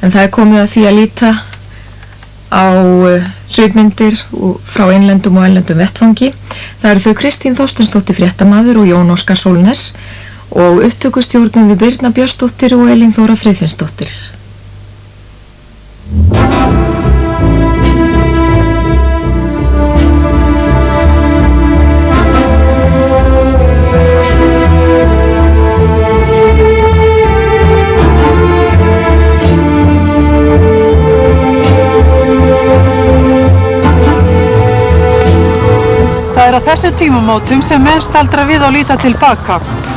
En það komið að því að líta á svipmyndir frá innlendum og erlendum vettvangi. Það eru þau Kristín Þorsteinsdóttir fréttamaður og Jón Óskar Sólnes og upptökustjórnum við Birna Björnsdóttir og Elín Þóra Friðfinnsdóttir. Það er á þessum tímamótum sem menn staldra við og líta tilbaka.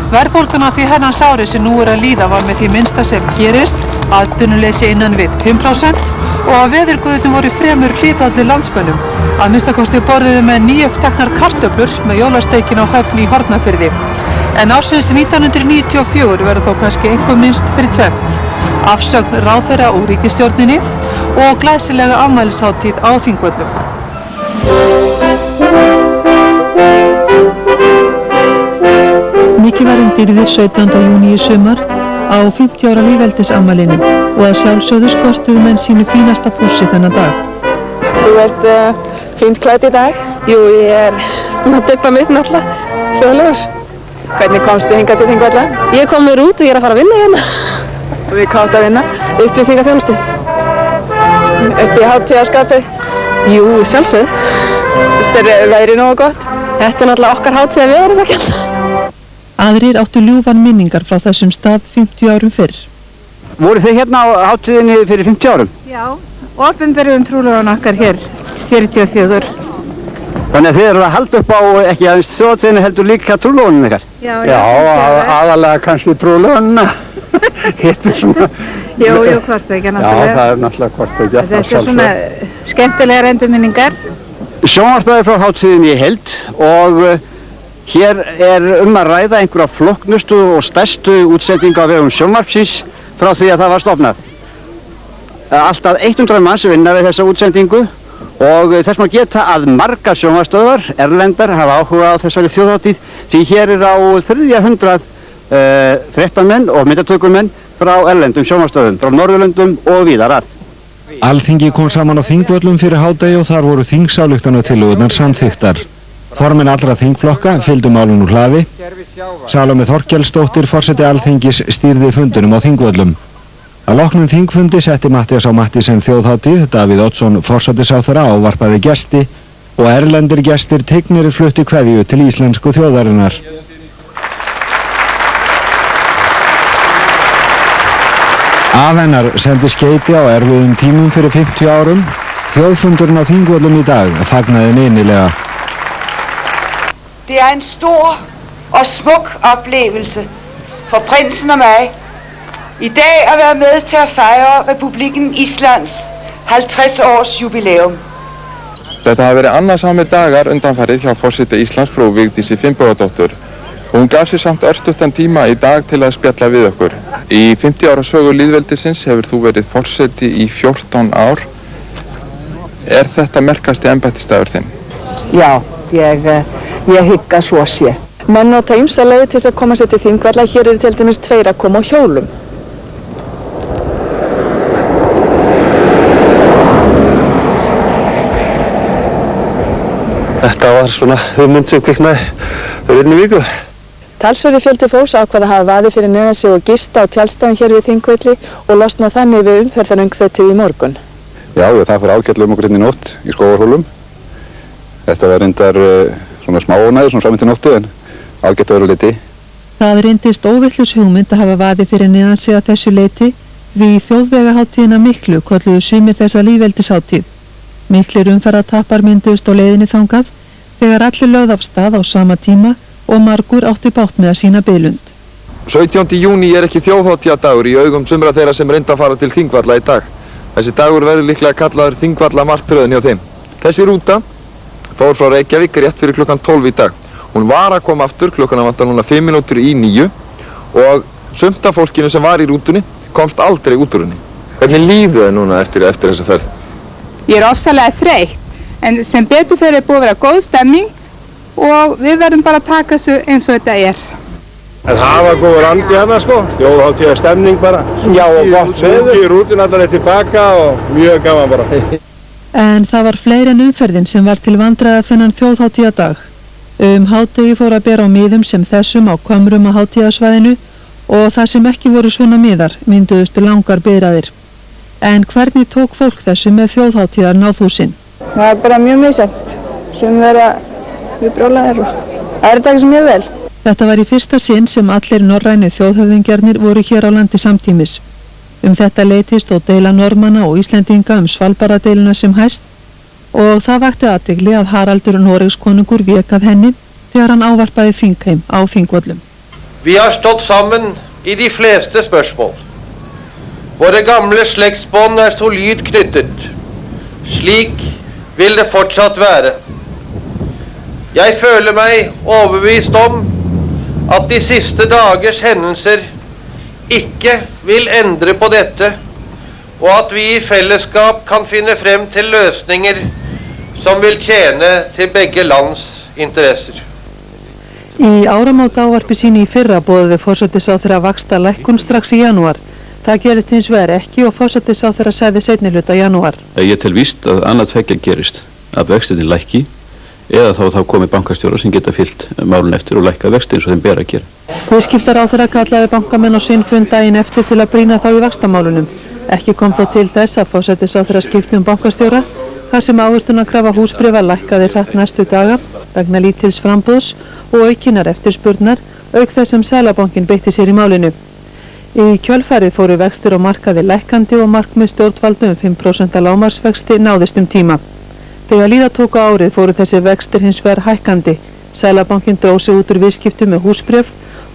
Verðbólgan á því hennans ári sem nú er að líða var með því minnsta sem gerist, atvinnuleysi innan við 5% og að veðurguðirnir voru fremur hlýtallir landsmönnum. Að minnstakosti borðuðu með nýuppteknar kartöflur með jólasteikin á Höfn í Hornafirði. En ársins 1994 verður þó kannski einhver minnst fyrir tvennt. Afsögn ráðherra úr ríkisstjórninni og glæsilega afmælishátíð á Þingvöllum. Mikið var dýrðir 17. júní í sumar á 50 ára lýðveldisafmælinu og að sjálfsögðu skortuðu menn sínu fínasta pússi þennan dag. Þú ert fínt klædd í dag? Jú, ég er að dippa mig upp náttúrulega, þjóðlegur. Hvernig komstu hingað til Þingvalla? Ég kom mér út og ég er að fara að vinna hérna. Við hvað átt að vinna? Upplýsingaþjónustu. Ertu í hátíðarskapi? Jú, sjálfsögðu. Er veðrið nógu gott? Þetta er náttúrulega okkar hátíð að veðrið það kemur. Aðrir áttu ljúfan minningar frá þessum stað 50 árum fyrr. Voru þið hérna á hátíðinni fyrir 50 árum? Já, opinberuðum trúlegan okkar hér, 44. Þannig að þið eru að halda upp á ekki aðeins þjóðhátíðinni heldur líka trúleganum ykkar? Já, aðalega kannski trúleganuna. Hittu svona... Jú, hvort ekki náttúrulega. Já, það er náttúrulega hvort ekki. Þetta er svona skemmtilegar endurminningar. Sjónvarpsblaðið frá hátíðinni í heild og hér er að ræða einhverja flóknustu og stærstu útsendingu á vegum sjónvarpsins frá því að það var stofnað. Alltaf 100 manns vinna við þessa útsendingu og þess má geta að margar sjónvarpsstöðvar erlendar hafa áhuga á þessari þjóðhátíð því hér er á 300 fréttamenn og myndatökumenn frá erlendum sjónvarpsstöðvum, frá Norðurlöndum og víðar að. Alþingi kom saman á Þingvöllum fyrir hádegi og þar voru þingsályktunartillögurnar samþykktar. Formenn allra þingflokka fylgdu málinu úr hlaði. Salóme Þorkelsdóttir, forseti Alþingis, stýrði fundunum á Þingvöllum. Að loknum þingfundi setti Matthías á Matthísen þjóðhátíð, Davíð Oddsson forsætisráðherra ávarpaði gesti og erlendir gestir tignir flutti kveðju til íslensku þjóðarinnar. Af hennar sendi skeyti á erfiðum tímum fyrir 50 árum. Þjóðfundurinn á Þingvöllum í dag fagnaði innilega. Det er en stor og smuk oplevelse for prinsen og mig i dag at være med til at fejre Republikken Islands 50 års jubilæum. Þetta hafa verið annarsamir dagar undanfarið hjá forseti Íslands frú Vigdísi Finnbogadóttur. Hún gaf sér samt örstuttan tíma í dag til að spjalla við okkur. Í 50 ára sögu lýðveldisins hefur þú verið forseti í 14 ár. Er þetta merkasti embættisdagur þinn? Já, ég hygg að svo sé. Menn nota ýmsa leiðir til að koma sér til Þingvalla. Hér eru til dæmis 2 að koma á hjólum. Þetta var svona hugmynd sem kviknaði fyrir einni viku. Talsverður fjöldi fólks ákvað að hafa vaðið fyrir neðan sig og gista á tjaldstæðum hér við Þingvelli og losna þannig við umferðaröngþvettið í morgun. Já, það fyrir ágætlega okkur hérna í nótt í Skógarhólum. Þetta var reyndar svona smá ónæði, svona saman til nóttu en ágætt öðru leyti. Það reyndist óvillus hugmynd að hafa vaðið fyrir neðan sig að þessu leyti því þjóðvegaháttíðina miklu kölluðu sumir þessa lýðveldishátíð. Miklir umferðartappar mynduðust á leiðinni þangað þegar allir lögðu af stað á sama tíma og margur átti bátt með að sína biðlund. 17. júní er ekki þjóðhátíðadagur í augum sumra þeirra sem reynda að fara til Þingvalla í dag. Þessi dagur verður líklega kallaður Þingvalla martröðin hjá þeim. Þessi rúta fór frá Reykjavík rétt fyrir klukkan 12 í dag. Hún var að koma aftur klukkan vantar núna 5 mínútur í 9 og sumt af fólkinu sem var í rútunni komst aldrei út úr henni. Hvernig líður þau núna eftir þessa ferð? Ég er ofsalega þreytt, en sem betur fyrir er búið að vera góð stemming og við verðum bara að taka þessu eins og þetta er. En það var góður andi hérna sko, þjóðhátíða stemning bara. Já, og gott veður. Í rútin allar eitt tilbaka og mjög gaman bara. En það var fleiri en umferðin sem var til vandræða þennan þjóðhátíðadag. Hádegi fór að bera á miðum sem þessum á Hvömmrum á hátíðasvæðinu og þar sem ekki voru svona miðar mynduðustu langar biðraðir. En hvernig tók fólk þessu með þjóðhátíðar náðhúsin? Það er bara mjög misjafnt. Sum vera mjög brjálæðir og það er takið sem mjög vel. Þetta var í fyrsta sinn sem allir norrænu þjóðhöfðingjarnir voru hér á landi samtímis. Þetta leyti stóð deila Normanna og Íslendinga Svalbarðadeiluna sem hæst og það vakti athygli að Haraldur Noregskonungur vék að henni þegar hann ávarpaði þingheim á Þingvöllum. Vi har stått sammen i de fleste spørsmål. Våre gamle slektsbånd solid knyttet. Slik vil det fortsatt være. Jeg føler meg overbevist om at de siste dagers hendelser ikke vil endre på dette, og at vi i fellesskap kan finne frem til løsninger som vil tjene til begge lands interesser. Í áramótaávarpi sínu í fyrra boðaði forsætisráðherra vaxtalækkun strax í janúar. Það gerist hins vegar ekki og forsætisráðherra sagði seinni hluta janúar. Ég tel víst að annað tveggja gerist, að vextirnir lækki eða þá komi bankastjórar sem geta fyllt málun eftir og lækka vexti eins og þeim ber að gera. Viðskiptaráðherra kallaði bankamenn á sinn fund daginn eftir til að brýna þá í vaxtamálunum. Ekki kom þó til þess að forsætisráðherra skipti bankastjóra, þar sem ávöxtunarkrafa húsbréfa lækkaði hratt næstu daga vegna lítils framboðs og aukinnar eftirspurnar, auk þess sem Seðlabankinn beitti sér í málinu. Í kjölfarið fóru vextir á markaði lækkandi og markmið stjórnvalda 5% lágmarksvexti náðist tíma. Þegar líða tók á árið fóru þessi vextir hins vegar hækkandi. Seðlabankinn dró sig út úr viðskiptum með húsbréf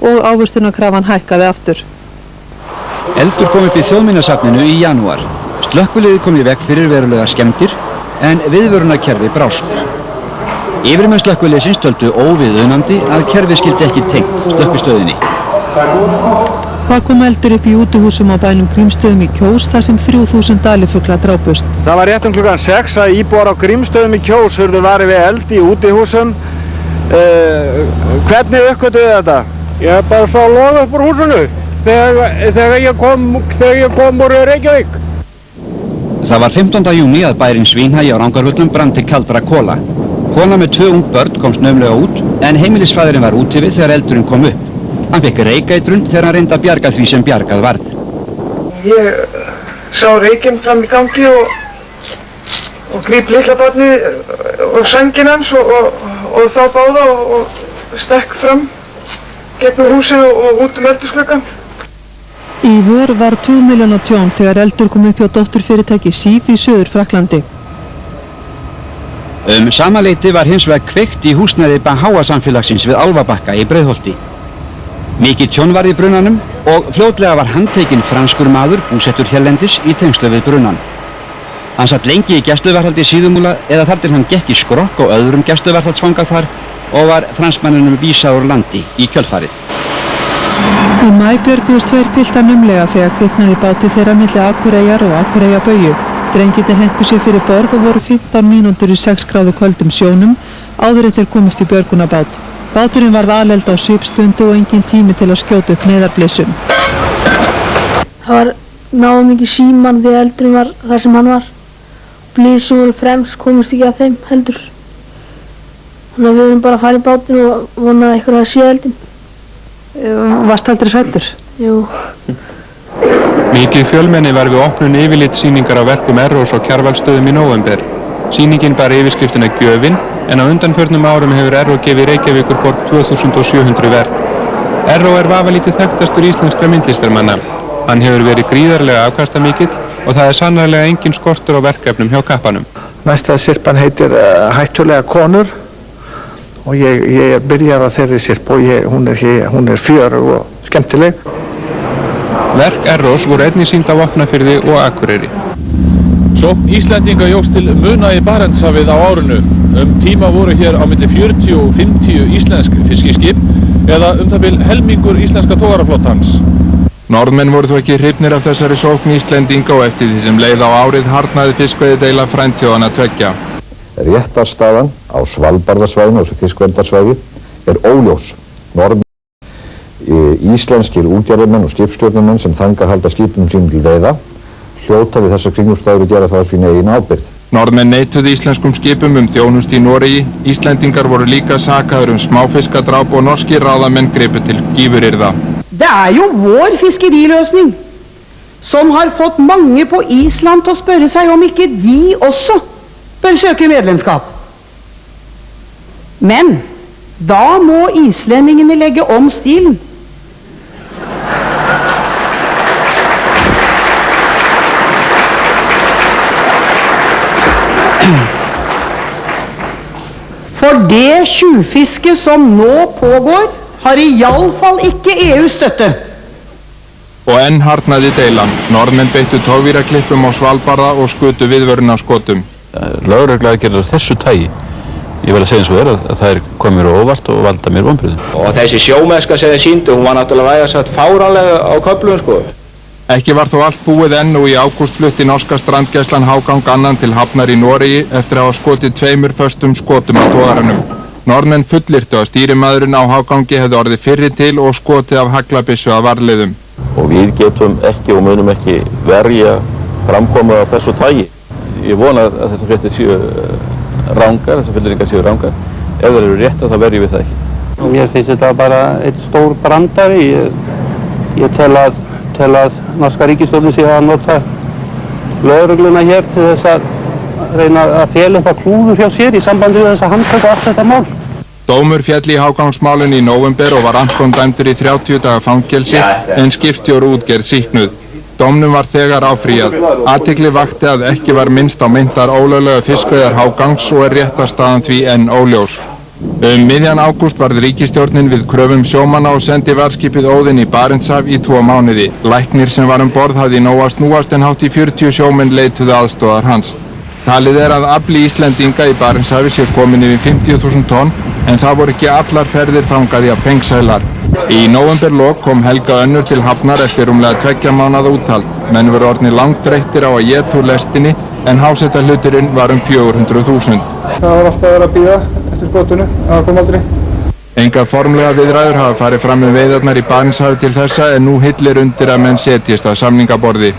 og ávöxtunarkrafan hækkaði aftur. Eldur kom upp í Þjóðminjasafninu í janúar. Slökkviliðið kom í veg fyrir verulegar skemmdir en viðvörunarkerfi brást. Yfirmenn slökkviliðsins töldu óviðunandi að kerfið skyldi ekki tengt slökkvistöðinni. Það kom eldur upp í útihúsum á bænum Grímsstöðum í Kjós þar sem 3000 alifuglar drápust. Það var rétt klukkan 6 að íbúar á Grímsstöðum í Kjós urðu varir við eld í útihúsum. Hvernig uppgötvuðu þetta? Ég bara sá loga upp úr húsinu þegar ég kom úr Reykjavík. Það var 15. júní að bærinn Svínhagi á Rangárvöllum brann til kaldra kola. Kona með 2 ung börn komst naumlega út en heimilisfæðurinn var úti við þegar eldurinn kom upp. Hann fekk reykeitrun þegar hann reyndi að bjarga því sem bjargað varð. Ég sá reykinn fram í gangi og gríp litla barnið og sænginn hans og þá báða og stekk fram gegnum húsið og út eldhúsgluggann. Í vor var 2 milljóna tjón þegar eldur kom upp hjá dótturfyrirtæki Sif í Suður-Frakklandi. Sama leyti var hins vegar kveikt í húsnæði Baháa-samfélagsins við Álfabakka í Breiðholti. Mikið tjón varð í brunanum og fljótlega var handtekinn franskur maður búsettur hérlendis í tengslu við brunan. Hann satt lengi í gæsluvarðhaldi í Síðumúla eða þar til hann gekk í skrokk og öðrum gæsluvarðhaldsfanga þar og var fransmanninum vísað úr landi í kjölfarið. Í maí björguðust 2 piltar naumlega þegar kviknaði báti þeirra milli Akureyjar og Akureyrarbauju. Drengirnir hentu sér fyrir borð og voru 15 mínútur í 6 gráðu köldum sjónum áður en þeir komist í björgunarbát. Báturinn varð aleld á svipstundu og engin tími til að skjóta upp neyðarblissum. Það náði mikið síman því eldurinn var þar sem hann var. Blísum voru fremst, komist ekki að þeim heldur. Þannig að við erum bara að fara í bátinn og vona að eitthvað að sé eldinn. Varst aldrei hræddur? Jú. Mikið fjölmenni var við opnun yfirlitssýningar á verkum Errós á Kjarvalsstöðum í nóvember. Sýningin bar yfirskriftina Gjöfin en á undanförnum árum hefur Erró gefið Reykjavíkurborg 2700 verk. Erró er vafalítið þekktastur íslenskra myndlistarmanna. Hann hefur verið gríðarlega afkastamikill og það er sannarlega engin skortur á verkefnum hjá kappanum. Næsta sirpan heitir Hættulega konur og ég er byrjar á þeirri sirp og hún er fjörug og skemmtileg. Verk Errós voru einnig sýnd á Vopnafirði og Akureyri. Sókn Íslendinga jókst til muna í Barentshafið á árinu. Tíma voru hér á milli 40 og 50 íslensk fiskiskip eða það bil helmingur íslenska togaraflotans. Norðmenn voru þó ekki hrifnir af þessari sókn Íslendinga og eftir því sem leið á árið harðnaði fiskveiðideila frændþjóðanna tveggja. Réttarstaðan á Svalbarðasvæðinu og fiskveldarsvæði er óljós. íslenskir útgerðarmenn og skipstjórnarmenn sem þangað halda skipum sínum til veiða hljóta við þessar kringumstæður að gera það á sín eigin ábyrgð. Norðmenn neituðu íslenskum skipum þjónustu í Noregi, Íslendingar voru líka sakaður smáfiskadráp og norskir ráðamenn gripu til gífurirða. Det jo vår fiskeriløsning som har fått mange på Island til å spørre seg om ikke de også bør søke medlemskap. Men da må islendingene legge om stilen. For det tjuvfiske som nå pågår, har i alle fall ikke EU støtte. Og enn harðnaði deilan. Norðmenn beittu togvíraklippum á Svalbarða og skutu viðvörun á skotum. Lögregluaðgerðir af þessu tagi, ég vil að segja eins og að það komið mér óvart og valda mér vonbrigðum. Og þessi sjómennska sem þeir sýndu, hún var náttúrulega vægast sagt fáránlega á köflum, sko. Ekki var þó allt búið enn og í ágúst flutti norska strandgæslan Hágang annan til Hafnar í Noregi eftir að hafa skotið 2 föstum skotum á togaranum. Norðmenn fullyrtu að stýrimaðurinn á Hágangi hefði orðið fyrri til og skotið af haglabyssu að varliðum. Og við getum ekki og munum ekki verja framkomu af þessu tagi. Ég vona að þessar fréttir séu rangar, þessar fullyrðingar séu rangar. Ef það eru rétt þá verjum við það ekki. Og mér finnst þetta bara eitt stór brandari. Ég tel að norska ríkisstjórnin sé að nota lögregluna hér til þess að reyna að fela upp á klúður hjá sér í sambandi við þess að handtaka allt þetta mál. Dómur féll í Hágangsmálinu í nóvember og var Anton dæmdur í 30 daga fangelsi en skipstjóri útgerð sýknuð. Dómnum var þegar áfrýjað. Athygli vakti að ekki var minnst á meintar ólöglega fiskveiðar Hágangs og réttarstaðan því enn óljós. Miðjan ágúst varð ríkisstjórnin við kröfum sjómanna og sendi varðskipið Óðinn í Barentshaf í 2 mánuði. Læknir sem var borð hafði nóg að snúast en hátt í 40 sjómenn leituðu aðstoðar hans. Talið að afli Íslendinga í Barentshafi sé komin yfir 50.000 tonn en það voru ekki allar ferðir þangað í pengsælar. Í nóvemberlok kom Helga önnur til Hafnar eftir rúmlega 2 mánaða úthald. Menn voru orðnir langþreyttir á að éta úr lestinni en hásetahluturinn var 400.000. Það var alltaf að vera að bíða eftir skotinu, það kom aldrei. Engar formlega viðræður hafa farið fram veiðarnar í Barentshafi til þessa en nú hillir undir að menn setjist að samningaborði.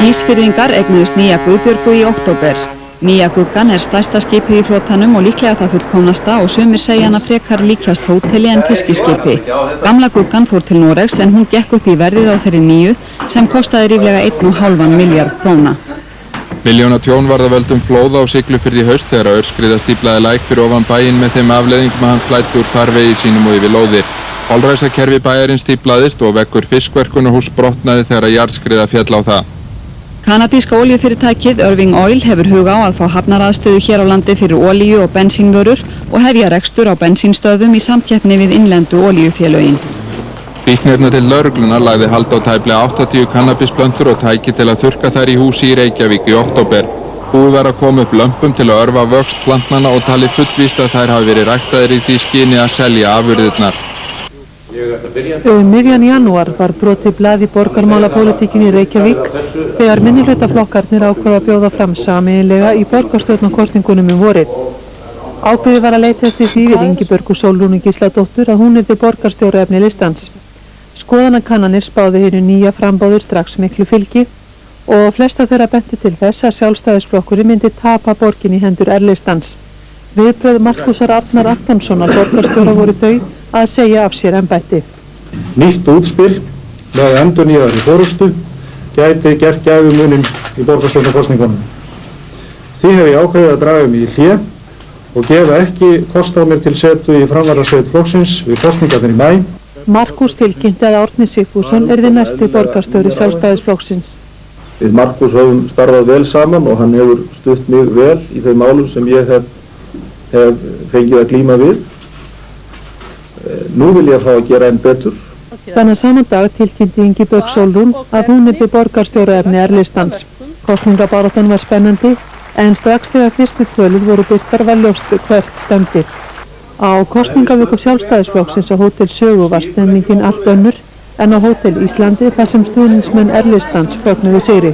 Ísfirðingar eignuðust Nýja Guðbjörgu í október. Nýja Guggan stærsta skipið í flotanum og líklega það fullkomnasta og sumir segja hana frekar líkjast hóteli en fiskiskipi. Gamla Guggan fór til Noregs en hún gekk upp í verðið á þeirri nýju sem kostaði ríflega 1,5 milljarð króna. Milljóna tjón varð af völdum flóða á Siglufirði í haust þegar aurskriða stíflaði læk fyrir ofan bæinn með þeim afleiðingum að hann flæddi úr farvegi sínum og yfir lóðir. Holræsakerfi bæjarins stíflaðist og veggur fiskverkunarhús brotnaði þegar jarðskriða féll á það. Kanadíska olíufyrirtækið Irving Oil hefur hug á að fá hafnaraðstöðu hér á landi fyrir olíu og bensínvörur og hefja rekstur á bensínstöðvum í samkeppni við innlendu olíufélögin. Fíkniefna til lögreglunnar lagði hald á tæplega 80 kannabisplöntur og tæki til að þurrka þær í húsi í Reykjavík í október. Búið var að koma upp lömpum til að örva vöxt plantnanna og talið fullvíst að þær hafi verið ræktaðir í því skyni að selja afurðirnar. Miðjan janúar var brotið blað í borgarmálapólitíkinni í Reykjavík þegar minnihlutaflokkarnir ákveða að bjóða fram sameiginlega í borgarstjórnarkosningunum vorið. Ákveðið var að leita eftir því við Ingibjörgu Sólrúnu Gísladóttur að hún yrði borgarstjóraefni listans. Skoðanakannanir spáðu hinu nýja frambáður strax miklu fylgi og flesta þeirra bentu til þess að Sjálfstæðisflokkurinn myndi tapa borgin í hendur R-listans. Viðbrögð Markúsar Arnar Antonssonar borgarstjóra voru þau að segja af sér embætti. Nýtt útspil með endurnýjaðri forystu gæti gert gæfumuninn í borgarstjórnarkosningunum. Því hef ég ákveðið að draga mig í hlé og gefa ekki kost á mér til setu í framvarðarsveit flokksins við kosningarnar í maí. Markús tilkynnti að Árni Sigfússon yrði næsti borgarstjóri Sjálfstæðisflokksins. Við Markús höfum starfað vel saman og hann hefur stutt mig vel í þeim málum sem ég hef fengið að glíma við. Nú vil ég fá að gera enn betur. Þannig saman dag tilkynnti Ingibjörg Sólrún að hún yrði borgarstjóraefni R-listans. Kosningabaráttan var spennandi en strax þegar fyrstu tölur voru birtar var ljóst hvert stefndi. Á kosningaviku Sjálfstæðisflokksins á Hótel Sögu var stemningin allt önnur en á Hótel Íslandi þar sem stuðningsmenn R-listans fögnuðu sigri.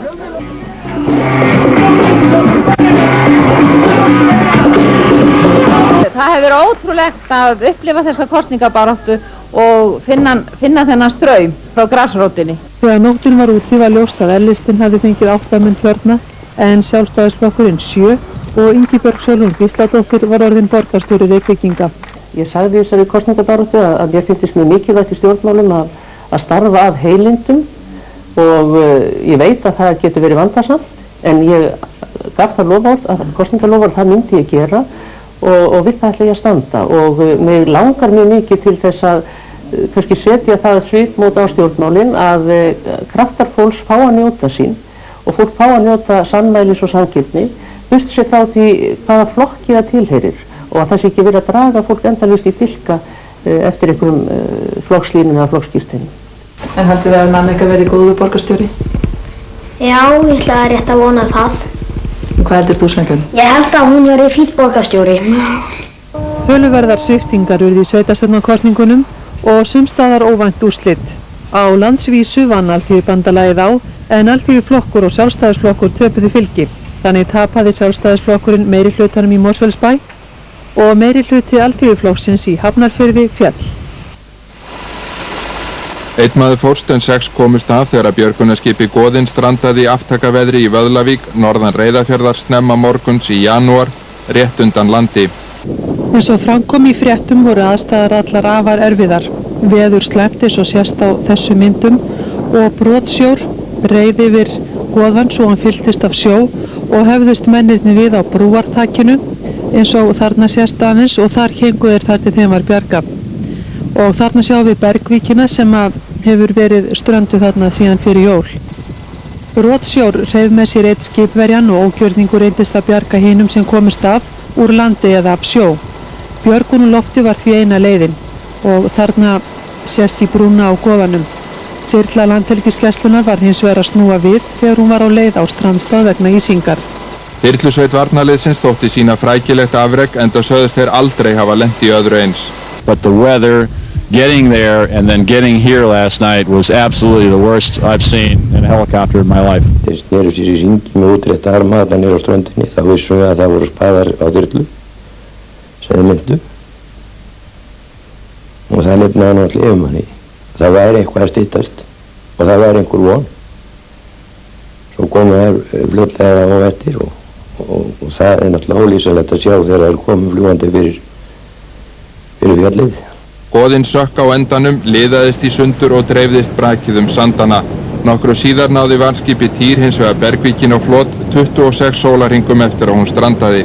Það hefur verið ótrúlegt að upplifa þessa kosningabaráttu og finna þennan straum frá grasrótinni. Þegar nóttin var úti var ljóst að L-listinn hafði fengið 8 menn kjörna en Sjálfstæðisflokkurinn 7 og Ingibjörg Sólrún Gísladóttir var orðin borgarstjóri Reykvíkinga. Ég sagði þessari kosningabaráttu að mér finnst mjög mikilvægt í stjórnmálum að starfa af heilindum og ég veit að það getur verið vandasamt en ég gaf það loforð, að kosningaloforð það myndi ég gera og við það ætla ég að standa og mig langar mjög mikið til þess að kannski setja það svipmót á stjórnmálin að kraftar fólks fá að njóta sín og fólk fá að njóta sannmælis og sanngirni burt sér frá því hvaða flokki það tilheyrir og að það sé ekki verið að draga fólk endalaust í dilka eftir einhverjum flokkslínum eða flokkskírteinum. En heldur við að mamma eitthvað verið góðu borgarstjóri? Já, ég ætla að rétt að vona það. Hvað heldur þú, Sveinbjörn? Ég held að hún verið fínn borgarstjóri. Töluverðar sviptingar urðu í sveitarstjórnarkosningunum og sumstaðar óvænt úrslit. Á landsvísu vann Alþýðubandalagið á en Alþýðuflokkur og Sjálfstæðisflokkur töpuðu fylgi. Þannig tapaði Sjálfstæðisflokkurinn meiri hlutanum í Mosfellsbæ og meiri hluti Alþýðuflokksins í Hafnarfirði féll. Einn maður fórst en 6 komust af þegar að björgunarskipi Goðinn strandaði í aftakaveðri í Vöðlavík, norðan Reyðarfjarðar snemma morguns í janúar, rétt undan landi. Eins og framkom í fréttum voru aðstæðar allar afar erfiðar. Veður slæmt eins og sést á þessu myndum og brotsjór reið yfir Goðann svo hann fylltist af sjó og hefðust mennirni við á brúarþakinu eins og þarna sést aðeins og þar héngu þeir þar til þeim var bjargað. Og þarna sjáum við Bergvíkina sem hefur verið ströndu þarna síðan fyrir jól. Brotsjór reið með sér eitt skipverjan og ógjörningur reyndist að bjarga hinum sem komust af úr landi eða af sjó. Björgun og lofti var því eina leiðin og þarna sést í brúna á Goðanum. Þyrla Landhelgisgæslunnar var hins vegar að snúa við þegar hún var á leið á strandstað vegna ísingar. Þyrlusveit varnarliðsins þótti sína frækilegt afrek enda sögðust þeir aldrei hafa lent í öðru eins. But the weather, getting there and then getting here last night was absolutely the worst I've seen in a helicopter in my life. Þeir sneru sér í hringi með útrétta arma þarna niður á ströndinni. Þá vissum við að það voru spaðar á þyrlu sem þeir myndu og það lifnaði náttúrulega yfir manni. Það væri eitthvað að styttast og það væri einhver von. Svo komu þær fljótlega á eftir og það er náttúrulega ólýsanlegt að sjá þegar þær komu fljúgandi fyrir fjallið. Goðinn sökk á endanum, liðaðist í sundur og dreifðist brakið sandana. Nokkru síðar náði varðskipi Týr hins vegar Bergvíkin á flot 26 sólarhringum eftir að hún strandaði.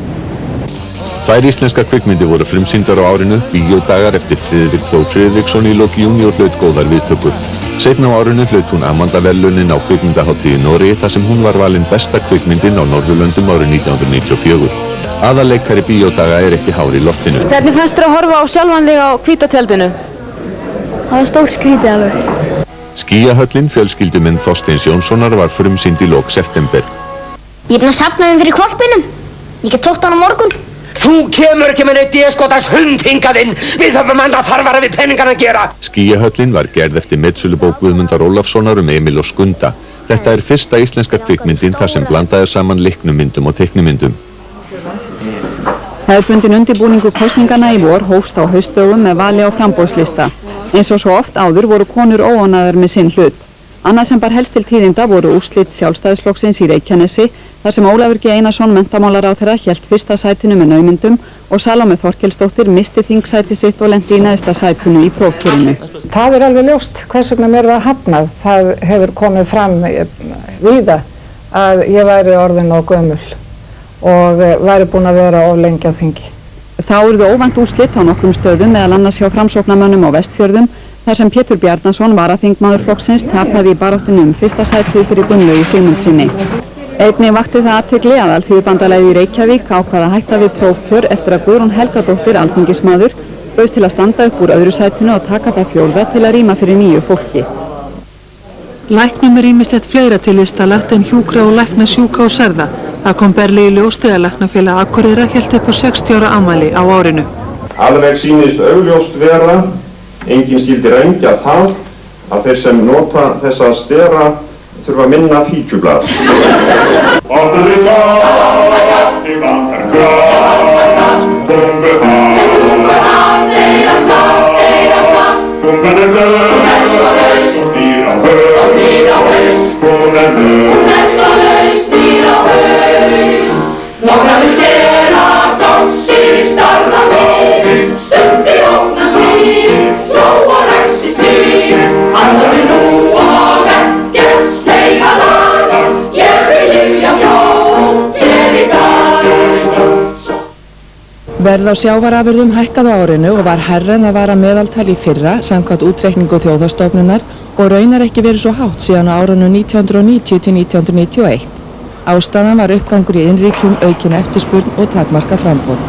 2 íslenskar kvikmyndir voru frumsýndar á árinu, Bíódagar eftir Friðrik Þór Friðriksson í lok júní og hlaut góðar viðtökur. Seinna á árinu hlaut hún Amandaverðlaunin á kvikmyndahátíð í Noregi þar sem hún var valin besta kvikmyndin á Norðurlöndum árið 1994. Aðalleikari Bíódaga er ekki hár í loftinu. Hvernig fannst þér að horfa á sjálfan þig á hvíta tjaldinu? Það var stórt skrítið alveg. Skíahöllin fjölskyldumynd Þorsteins Jónssonar var frumsýnd í lok september. Ég er búinn að safna þeim fyrir hvolpinum. Ég get tótt hann á morgun. Þú kemur ekki með neitt déskotans hund hingað inn. Við höfum annað þarfara við peningana að gera. Skíahöllin var gerð eftir metsölubók Guðmundar Ólafssonar Emil og Skunda. Þetta er fyrsta íslenska kvikmyndin þar sem blandað er saman leiknumyndum og teiknumyndum. Hefðbundin undirbúningur kosningana í vor hófst á haustdögum með vali á framboðslista. Eins og svo oft áður voru konur óánægðar með sinn hlut. Annað sem bar helst til tíðinda voru úrslit Sjálfstæðisflokksins í Reykjanesi þar sem Ólafur G. Einarsson menntamálaráðherra hélt fyrsta sætinu með naumyndum og Salóme Þorkelsdóttir missti þingsæti sitt og lenti í neðsta sætinu í prófkjörinu. Það er alveg ljóst hvers vegna mér var hafnað. Það hefur komið fram víða að ég væri orðin og gömul og væri búin að vera of lengi á þingi. Þá urðu óvænt úrslit á nokkrum stöðum meðal annars hjá framsóknarmönnum á Vestfjörðum þar sem Pétur Bjarnason varaþingmaður flokksins tapaði í baráttunni fyrsta sætið fyrir Gunnlaugi Sigmundssyni. Einnig vakti það athygli að Alþýðubandalagið í Reykjavík ákvað að hætta við prófkjör eftir að Guðrún Helgadóttir alþingismaður bauðst til að standa upp úr öðru sætinu og taka það 4. til að rýma fyrir nýju fólki. Læknum er ýmislegt fleira til lista lagt en hjúkra og lækna sjúka og særða. Það kom berlega í ljós þegar Læknafélag Akureyrar hélt upp á 60 ára afmæli á árinu. Alveg sýnist augljóst vera, enginn skyldi rengja það að þeir sem nota þessa stera þurfa minna fíkjublað. Verð á sjávarafurðum hækkaði á árinu og var hærra en það var að meðaltali í fyrra samkvæmt útreikningu Þjóðhagsstofnunar og raunar ekki verið svo hátt síðan á árunum 1990 til 1991. Ástæðan var uppgangur í innríkjum, aukin eftirspurn og takmarka framboð.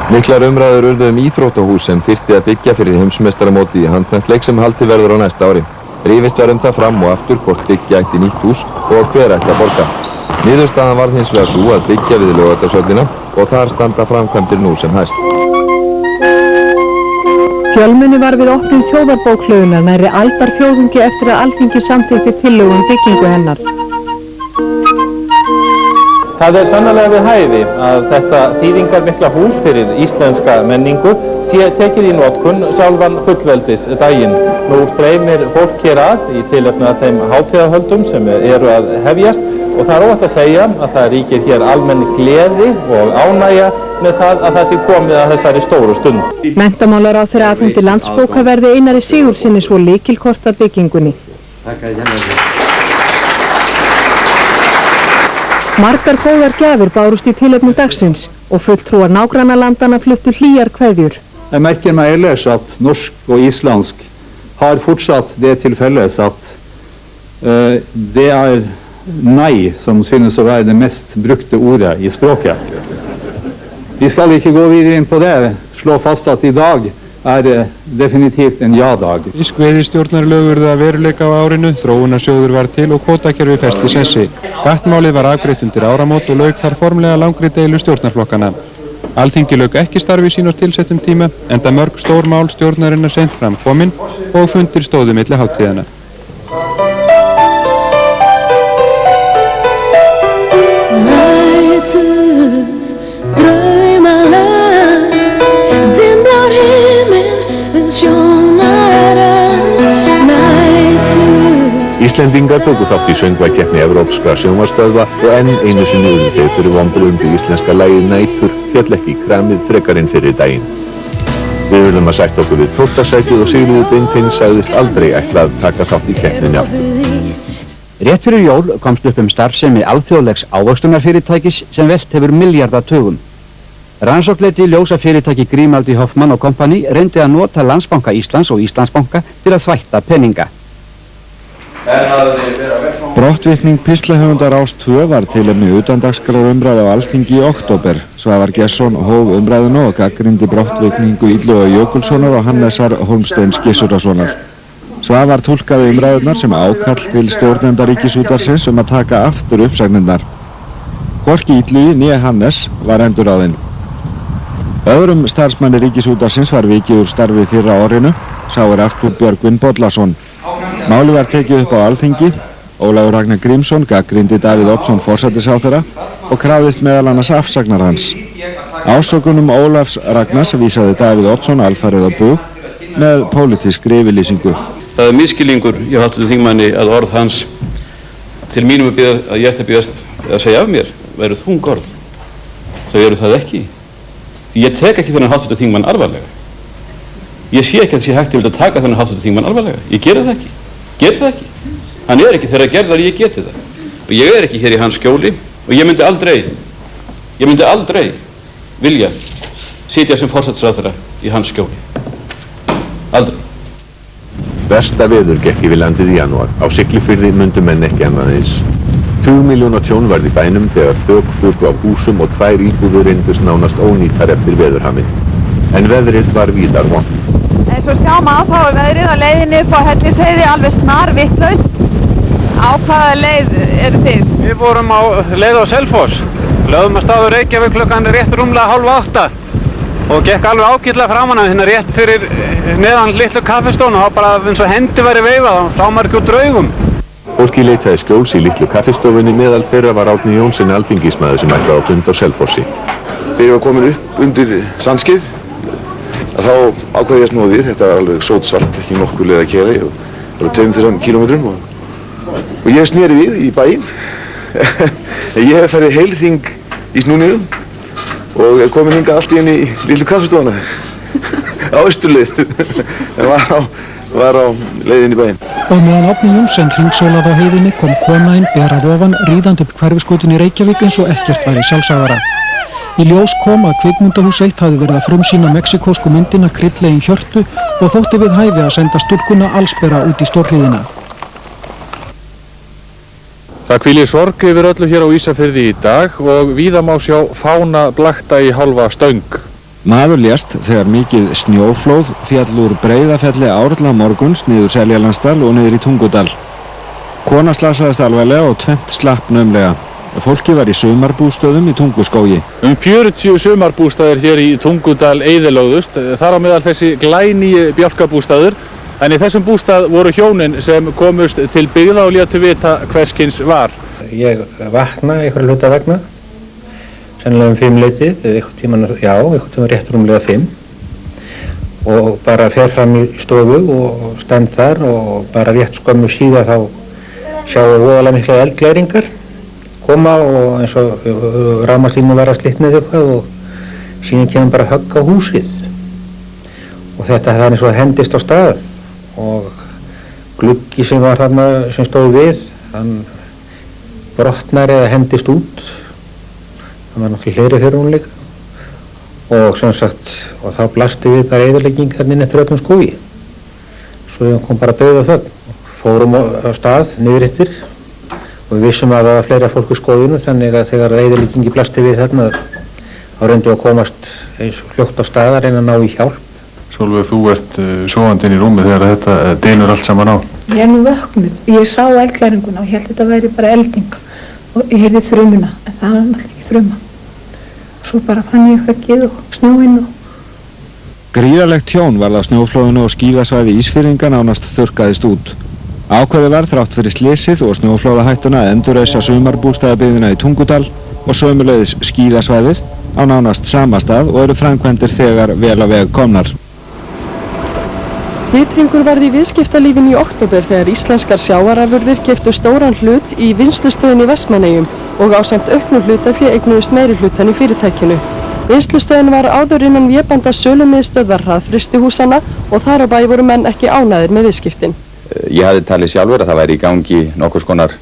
Miklar umræður urðu íþróttahús sem þyrfti að byggja fyrir heimsmeistaramótið í handknattleik sem haldið verður á næsta ári. Rifist var það fram og aftur hvort byggja ætti nýtt hús og hver ætti að borga. Niðurstaðan varð hins vegar sú að byggja við Laugardalshöllina og þar standa framkvæmdir nú sem hæst. Fjölmenni var við opnun þjóðarbókhlöðunnar nærri aldarfjórðungi eftir að Alþingi samþykkti tillögu um byggingu hennar. Það sannarlega við hæfi að þetta þýðingarmikla hús fyrir íslenska menningu sé tekið í notkun sjálfan fullveldisdaginn. Nú streymir fólk hér að í tilefni af þeim hátíðahöldum sem eru að hefjast og það óhætt að segja að það ríkir hér almenn gleði og ánægja með það að það sé komið að þessari stóru stund. Menntamálaráðherra afhenti Landsbókaverði Einari Sigurðssyni svo lykilkort að byggingunni. Margar góðar gjafir bárust í tilefni dagsins og fulltrúar nágrannalandana fluttu hlýjar kveðjur. Jeg merker meg ellers at norsk og islandsk har fortsatt det til felles at det nei som synes å være det mest brukte ordet i språket. Vi skal ikke gå videre inn på det, slå fast at i dag definitíft en já-dag. Ísk veiðistjórnarlög urðu að veruleika á árinu, þróunarsjóður var til og kvótakerfi fest í sessi. Gattmálið var afgreitt undir áramót og lauk þar formlega langri deilu stjórnarflokkana. Alþingi lauk ekki starfi sín á tilsettum tíma, enda mörg stór mál stjórnarinnar seint fram komin og fundir stóðu milli hátíðana. Íslendingar tóku þátt í söngvakeppni Evrópskra sjónvarpsstöðva og enn einu sinni urðu þeir fyrir vonbrigðum því íslenska lagið Nætur féll ekki í kramið frekar en fyrir daginn. Við urðum að sætta okkur við 12. sætið og Sigríður Beinteins sagðist aldrei ætla að taka þátt í keppninni aftur. Rétt fyrir jól komst upp starfsemi alþjóðlegs ávöxtunarfyrirtækis sem velt hefur milljardatugum. Rannsókn leiddi í ljós að fyrirtæki Grimaldi Hoffmann & Company reyndi að nota Landsbanka Íslands og Íslandsbanka til að þvætta peninga. Brottvikning Pislahöfundar Rás 2 var tilefni utandagskrár umræðu á Alþingi í október. Svavar Gesson hóf umræðuna og gagnrýndi brottvikningu Illuga Jökulssonar og Hannesar Hólmsteins Gissurasonar. Svavar túlkaði umræðunar sem ákall til stjórnenda Ríkisútvarpsins að taka aftur uppsagnirnar. Hvorki Illugi né Hannes var endurráðinn. Öðrum starfsmanni Ríkisútvarpsins var vikið úr starfi fyrra árinu, sá Artúr Björgvin Bollason. Málið var tekið upp á Alþingi, Ólafur Ragnar Grímsson gagnrýndi Davíð Oddsson forsætisráðherra og krafðist meðal annars afsagnar hans. Ásökunum Ólafs Ragnars vísaði Davíð Oddsson alfarið á bug með pólitískri yfirlýsingu. Það misskilningur hjá hv. þingmanni að orð hans til mínum að ég ætti að biðjast að segja af mér væru þung orð. Þau eru það ekki. Ég tek ekki þennan hv. þingmann alvarlega. Ég sé ekki að það sé hægt að taka þennan hv. þingmann alvarlega. Ég geri það ekki. Geti það ekki. Hann er ekki þeirra gerðar ég geti það. Og ég er ekki hér í hans skjóli og ég myndi aldrei vilja sitja sem forsætisráðherra í hans skjóli. Aldrei. Versta veður gekk yfir landið í janúar. Á Siglufirði mundu menn ekki annað eins. 20 milljóna tjón varð í bænum þegar þök fuku á húsum og 2 íbúðir reyndust nánast ónýtar eftir veðurhaminn. En veðrið var víðar vont. Eins og sjáum á þá veðrið á leiðinni upp á Hellisheiði alveg snar vittlaust. Á hvaða leið eru þið? Við vorum á leið á Selfoss. Lögðum að staðu Reykjavík klukkan rétt rúmlega 7:30 og gekk alveg ágætlega framan af hérna rétt fyrir neðan litlu kaffestónu og þá bara eins og hendi væri veifað, þá sá maður ekki úr draugum. Fólki leitaði skjóls í litlu kaffistofunni, meðal þeirra var Árni Jónsson alþingismaður sem ætlaði á fund á Selfossi. Þeir eru komin upp undir Sandskið, þá ákvað ég að snúa við. Þetta var alveg sótsvalt, ekki nokkur leið að keyra. Ég var 2-3 kílómetrum og ég sneri við í bæinn. Ég hef ferið heilhring í snúninum og er komin hingað allt í einu í litlu kaffistofuna á austurleið. En var á leiðin í bæinn. Og meðan Árni Jónsson hringsólað á heiðinni kom kona inn berað ofan ríðandi upp Hverfisgötuna í Reykjavík eins og ekkert væri sjálfsagðara. Í ljós kom að Kvikmyndahús 1 hafði verið að frumsýna mexikósku myndina Kryddlegin hjörtu og þótti við hæfi að senda stúlkuna allsbera út í stórhríðina. Það hvílir sorg yfir öllu hér á Ísafirði í dag og víða má sjá fána blakta í hálfa stöng. Maður lést þegar mikið snjóflóð féll úr Breiðafelli árla morguns niður Seljalandsdal og niður í Tungudal. Kona slasaðist alvarlega og 2 slapp naumlega. Fólki var í sumarbústöðum í Tunguskógi. 40 sumarbústaðir hér í Tungudal eyðilögðust, þar á meðal þessi glænýi bjálkabústaður. En í þessum bústað voru hjónin sem komust til byggða og létu vita hverskins var. Ég vakna einhverja hluta vegna, sennilega 5-leytið, einhvern tíma rétt rúmlega 5. Og bara fer fram í stofu og stend þar og bara rétt skömmu síðar þá sjáum við voðalega mikla eldglæringar koma og eins og rafmagnslínur var að slitna eitthvað og síðan kemur bara högg á húsið. Og þetta er eins og það hendist á stað og gluggi sem var þarna sem stóð við, hann brotnar eða hendist út. Það var náttúrulega hleri fyrir hún líka. Og sem sagt, og þá blasti við bara eyðilegging hérna inn eftir öllum skógi. Svo kom bara dauða þögn. Fórum á stað, niður eftir og við vissum að það var fleira fólk í skóginu þannig að þegar eyðileggingi blasti við þarna þá reyndum við að komast eins fljótt á stað að reyna að ná í hjálp. Sólveig, þú ert sofandi inn í rúmi þegar þetta dynur allt saman á. Ég er nú vöknuð. Ég sá eldglæringuna og held þetta væri bara elding og ég heyrði þrumuna en það var náttúrulega ekki þruma. Svo bara fann ég höggið og snjóinn og... Gríðarlegt tjón varð á snjóflóðinu og skíðasvæði Ísfirðinga nánast þurrkaðist út. Ákveðið var þrátt fyrir slysið og snjóflóðahættuna að endurreisa sumarbústaðabyggðina í Tungudal og sömuleiðis skíðasvæðið á nánast sama stað og eru framkvæmdir þegar vel á veg komnar. Titringur varð í viðskiptalífinu í október þegar íslenskar sjávarafurðir keyptu stóran hlut í vinnslustöðinni í Vestmannaeyjum og ásamt auknu hlutafé eignuðust meiri hlutann í fyrirtækinu. Vinnslustöðin var áður innan vébanda sölumiðstöðvar hraðfrystihúsanna og þar á bæ voru menn ekki ánægðir með viðskiptin. Ég hafði talið sjálfur að það væri í gangi nokkurs konar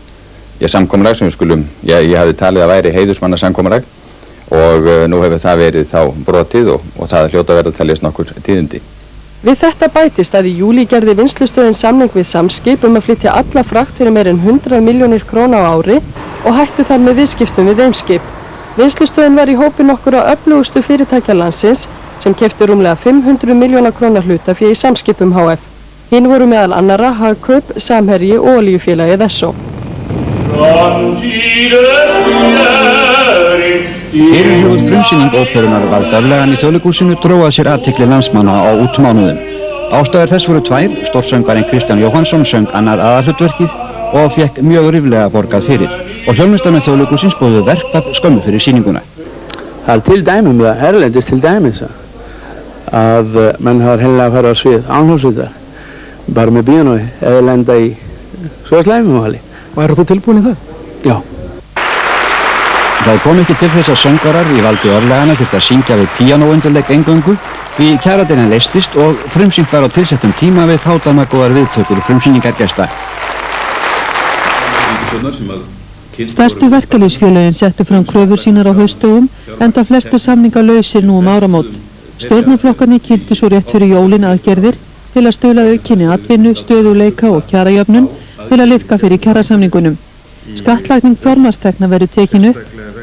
samkomulag sem við skulum, ég hafði talið að væri heiðursmanna samkomulag og nú hefur það verið þá brotið og það hljóta að verða að taljast nokkur tíðindi. Við þetta bætist að í júlí gerði vinnslustöðin samning við Samskip að flytja alla frakt fyrir meir en 100 milljónir króna á ári og hættu þar með viðskiptum við Eimskip. Vinnslustöðin var í hópi nokkur á öflugustu fyrirtækja landsins sem keyptu rúmlega 500 milljóna króna hlutafé í Samskipum HF. Hinn voru meðal annarra Hagkaup, Samherji og olíufélagið Esso. Fyrirhuguð frumsýning óperunar Valdarlegan í Þjóðleikhúsinu dró að sér athygli landsmanna á útmánuðum. Ástæður þess voru 2, stórsöngvarinn Kristján Jóhannsson söng annað aðalhlutverkið og fekk mjög ríflega borgað fyrir. Og hljómlistarmenn Þjóðleikhússins boðuðu verkfall skömmu fyrir sýninguna. Það er til dæmum það, erlendis til dæmis að menn hafa hreinlega að fara á svið ánhljómsveitar bara með bíónói eða lenda í svo slæmumhali. Og eru þú tilbúin í það? Já. Það kom ekki til þess að söngvarar í valdi örlegana þurfti að syngja við píanóundirleik eingöngu því kjaradeilan leystist og frumsýnt var á tilsettum tíma við fádæmagóðar viðtökur frumsýningargesta. Stærstu verkalýðsfélögin settu fram kröfur sínar á haustdögum enda flestir samninga lausir nú áramót. Stjórnarflokkarnir kynntu svo rétt fyrir jólin aðgerðir til að stuðla aukinni atvinnu, stöðuleika og kjarajöfnun til að liðka fyrir kjarasamningunum. Skattlagning fjármagnstekna verður tekinu,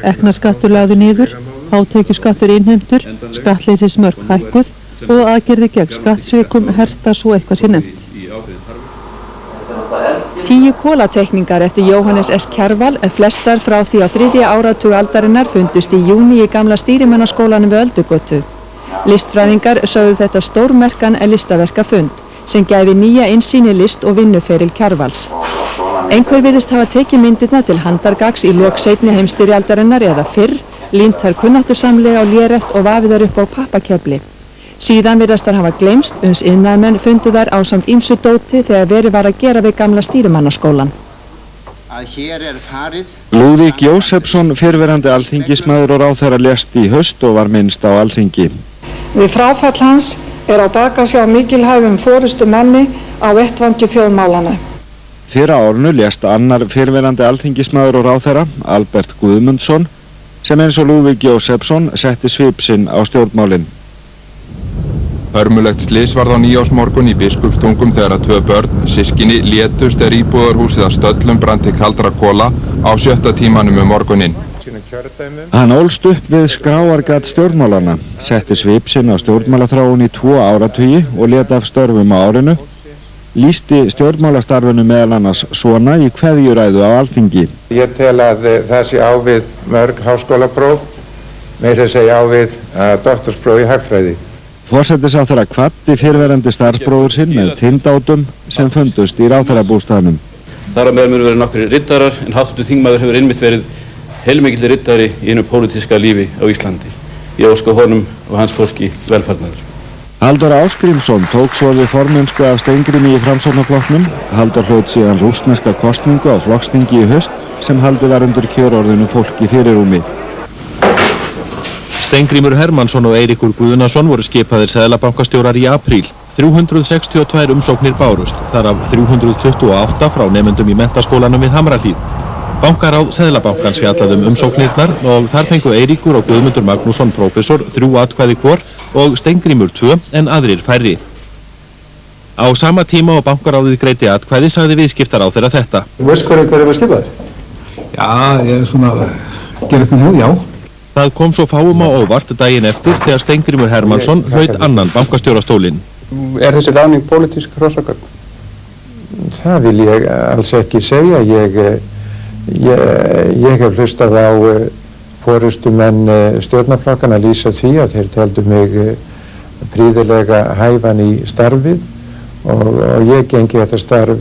eknaskattur lagður niður, hátekjuskattur innheimtur, skattleysismörk hækkuð og aðgerðir gegn skattsvikum hertar svo eitthvað sé nefnt. 10 kolateikningar eftir Jóhannes S. Kjarval, flestar frá því á 3. áratug aldarinnar fundust í júní í gamla stýrimannaskólanum við Öldugötu. Listfræðingar sögðu þetta stórmerkan listaverkafund sem gæfi nýja innsýn í list og vinnuferil Kjarvals. Einhver virðist hafa tekið myndirna til handargags í lok seinni heimsstyrjaldarinnar eða fyrr, límt þær kunnáttusamlega á lérett og vafið þær upp á pappakefli. Síðan virðast þær hafa gleymst uns iðnaðarmenn fundu þær ásamt ýmsu dóti þegar verið var að gera við gamla stýrimannaskólan. Lúðvík Jósefsson, fyrrverandi alþingismaður og ráðherra, lést í haust og var minnst á Alþingi. Við fráfall hans á bak að sjá mikilhæfum forystu manni á vettvangi þjóðmálana. Fyrr á árinu lést annar fyrrverandi alþingismaður og ráðherra, Albert Guðmundsson, sem eins og Lúðvík Jósefsson setti svip sinn á stjórnmálin. Hörmulegt slys varð á nýársmorgun í Biskupstungum þegar að 2 börn, systkini, létust þegar íbúðarhúsið að Stöllum brann til kaldra kola á 7. tímanum morguninn. Hann ólst upp við skráargat stjórnmálanna, setti svip sinn á stjórnmálaþráin í 2 áratugi og lét af störfum á árinu, lýsti stjórnmálastarfinu meðal annars svona í kveðjuræðu á Alþingi. Ég tel að það sé á við mörg háskólapróf, meira segja á við doktorspróf í hagfræði. Forsætisráðherra hvatti fyrrverandi starfsbróður sinn með tindátum sem fundust í ráðherrabústaðnum. Þar á meðal munu verið nokkrir riddarar en hv. þingmaður hefur einmitt verið heilmikill riddari í einu pólitíska lífi á Íslandi. Ég óska honum og hans fólki velfarnaðar. Halldór Ásgrímsson tók svo við formennsku af Steingrími í Framsóknarflokknum. Halldór hlaut síðan rússneska kosningu á flokksþingi í haust sem haldið var undir kjörorðinu Fólk í fyrirrúmi. Steingrímur Hermannsson og Eiríkur Guðnason voru skipaðir seðlabankastjórar í apríl. 362 umsóknir bárust, þar af 328 frá nemendum í menntaskólanum við Hamrahlíð. Bankaráð Seðlabankans fjallaði umsóknirnar og þar fengu Eiríkur og Guðmundur Magnússon prófessor 3 atkvæði hvor og Steingrímur 2 en aðrir færri. Á sama tíma og bankaráðið greiddi atkvæði sagði viðskiptaráðherra þetta. Þú veist hver hefur skipaðir? Já, ég er svona gerir upp með hug, já. Það kom svo fáum á óvart daginn eftir þegar Steingrímur Hermannsson hlaut annan bankastjórastólinn. Er þessi ráðning pólitísk hrossagögn? Það vil ég alls ekki segja. Ég hef hlustað á forystumenn stjórnarflokkana lýsa því að þeir teldu mig prýðilega hæfan í starfið og ég gengi þetta starf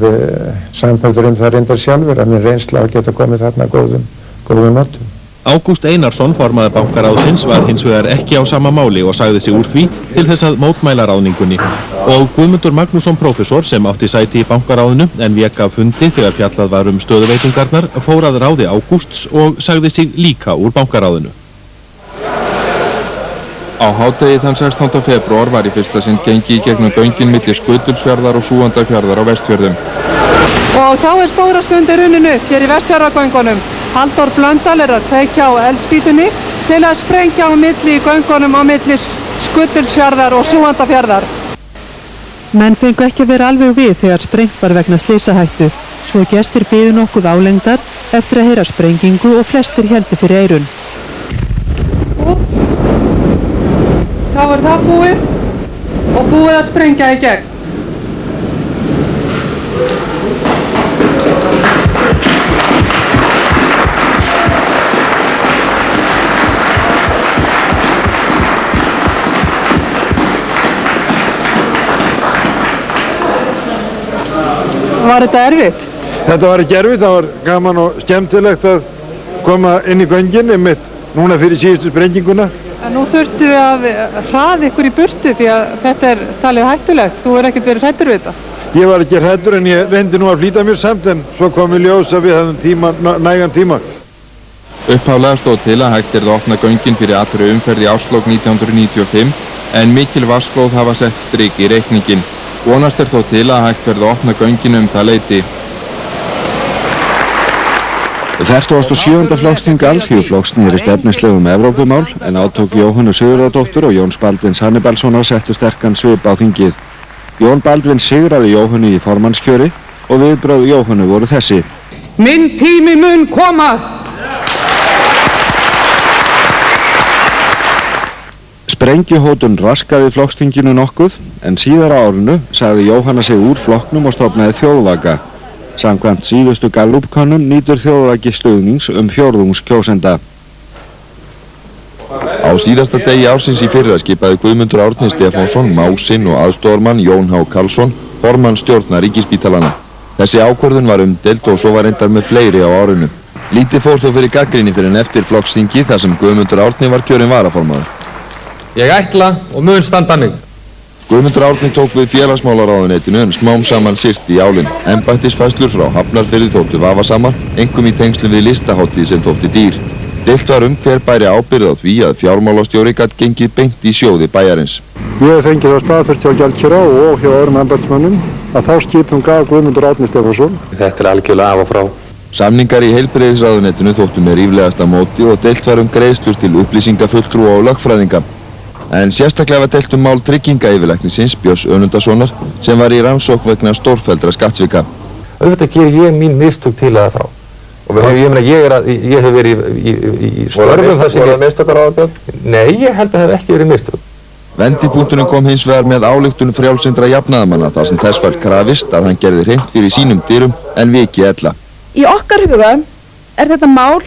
samfelldur það reyndar sjálfur að minn reynsla að geta komið þarna góðum notum. Ágúst Einarsson, formaður bankaráðsins, var hins vegar ekki á sama máli og sagði sig úr því til þess að mótmæla ráðningunni. Og Guðmundur Magnússon prófessor, sem átti sæti í bankaráðinu en vék af fundi þegar fjallað var stöðuveitingarnar, fór að ráði Ágústs og sagði sig líka úr bankaráðinu. Á hádegi þann 16. febrúar var í fyrsta sinn gengi í gegnum göngin milli Skutulsfjarðar og Súgandafjarðar á Vestfjörðum. Og þá stóra stundir runnin upp hér í Vestfjarðagöngunum. Halldór Blöndal að kveikja á eldspýtunni til að sprengja á milli í göngunum á milli Skutulsfjarðar og Súgandafjarðar. Menn fengu ekki að vera alveg við þegar sprengt var vegna slysahættu, svo gestir biðu nokkuð álengdar eftir að heyra sprengingu og flestir héldu fyrir eyrun. Þá það búið og búið að sprengja í gegn. Var þetta erfitt? Þetta var ekki erfitt, það var gaman og skemmtilegt að koma inn í göngin einmitt núna fyrir síðustu sprenginguna. En nú þurftu að hraða ykkur í burtu því að þetta talið hættulegt. Þú ekkert verið hræddur við þetta? Ég var ekki hræddur en ég reyndi nú að flýta mér samt en svo kom í ljós að við hefðum nægan tíma. Upphaflega stóð til að hægt að opna göngin fyrir allri umferð í árslok 1995 en mikil vatnsflóð hafa sett strik í reikningin. Vonast þó til að hægt verði að opna göngin það leyti. 47. flokksþing Alþýðuflokks snerist efnislega Evrópumál en átök Jóhönnu Sigurðardóttur og Jóns Baldvins Hannibalssonar settu sterkan svip á þingið. Jón Baldvin sigraði Jóhönnu í formannskjöri og viðbrögð Jóhönnu voru þessi. Minn tími mun koma! Sprengjuhótun raskaði flokksþinginu nokkuð en síðar á árinu sagði Jóhanna sig úr flokknum og stofnaði Þjóðvaka. Samkvæmt síðustu Gallup-könnun nýtur Þjóðvaki stuðnings fjórðungs kjósenda. Á síðasta degi ársins í fyrra skipaði Guðmundur Árni Stefánsson, másinn og aðstoðarmann Jón H. Karlsson, formann stjórnar Ríkisspítalana. Þessi ákvörðun var umdeild og svo var reyndar með fleiri á árinu. Lítið fór þó fyrir gagnrýni fyrir en eftir flokksþingi þar sem Guðmundur Árni var kjörinn varaformaður. Ég ætla og mun standa mig Guðmundur Árni tók við félagsmálaráðuneytinu en smám saman syrti í álinn. Embættisfærslur frá Hafnarfirði þóttu vafasamar, einkum í tengslum við listahátíð sem þótti dýr. Deilt var hver bæri ábyrgð á því að fjármálastjóri gat gengið beint í sjóði bæjarins. Ég hef fengið það staðfest hjá gjaldkera og hjá öðrum embættismönnum að þá skipum gaf Guðmundur Árni Stefánsson. Þetta algjörlega af og frá. Samningar í heilbrigðisráðuneytinu þóttu með ríflegasta móti og deilt var greiðslur til upplýsingafulltrúa og lögfræðinga. En sérstaklega var deilt mál tryggingayfirlæknisins Björns Önundarsonar sem var í rannsókn vegna stórfelldra skattsvika. Auðvitað gerir ég mín mistök til að frá. Og ég hef verið í störfum þar sem ég... Voru það mistökar á það, Björn? Nei, ég held að það hef ekki verið mistök. Vendipunkturinn kom hins vegar með ályktun frjálslyndra jafnaðarmanna þar sem þess var krafist að hann gerði hreint fyrir sínum dyrum en viki ella. Í okkar huga þetta mál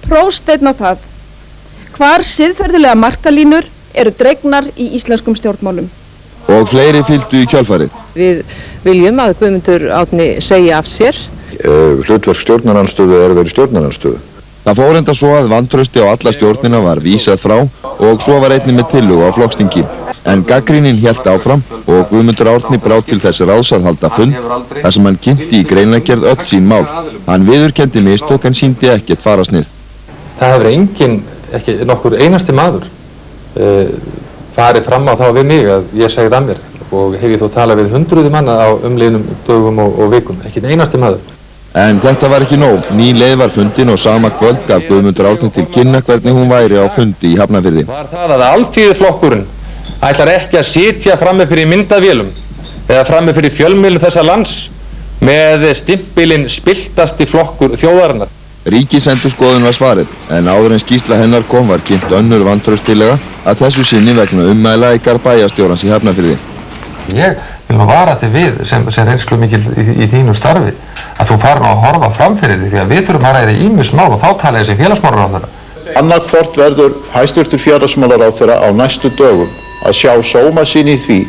prósteinn á það hvar siðferðilega markalínur eru dregnar í íslenskum stjórnmálum. Og fleiri fylgdu í kjölfarið. Við viljum að Guðmundur Árni segja af sér. Hlutverk stjórnarandstöðu er að vera stjórnarandstöðu. Það fór enda svo að vantrausti á alla stjórnina var vísað frá og svo var einnig með tillögu á flokksþingi. En gagnrýnin hélt áfram og Guðmundur Árni brá til þess ráðs að halda fund þar sem hann kynnti í greinargerð öll sín mál. Hann viðurkenndi mistök en sýndi ekkert farasnið. Það hefur enginn, ekki nokkur einasti maður farið fram á þá við mig að ég segið að mér og hef ég þó talað við hundruði manna á umliðnum dögum og vikum, ekki einasti maður. En þetta var ekki nóg. Ný leið var fundin og sama kvöld gaf Guðmundur Árni til kynna hvernig hún væri á fundi í Hafnarfirði. Var það að Alþýðuflokkurinn ætlar ekki að sitja frammi fyrir myndavélum eða frammi fyrir fjölmiðlum þessa lands með stimpilinn spilltasti flokkur þjóðarinnar. Ríkisendurskoðun var svarið, en áður en skýrsla hennar kom var kynnt önnur vantrauststillaga að þessu sinni vegna ummæla í garð bæjarstjórans í Hafnarfirði. Ég vil vara þig við sem reynslu mikil í þínu starfi að þú farir að horfa fram fyrir því að við þurfum að ræða ýmis mál og þá tala þessi félagsmálaráðherra. Annarkvort verður hæstvirtur félagsmálaráðherra á næstu dögum að sjá sóma sín í því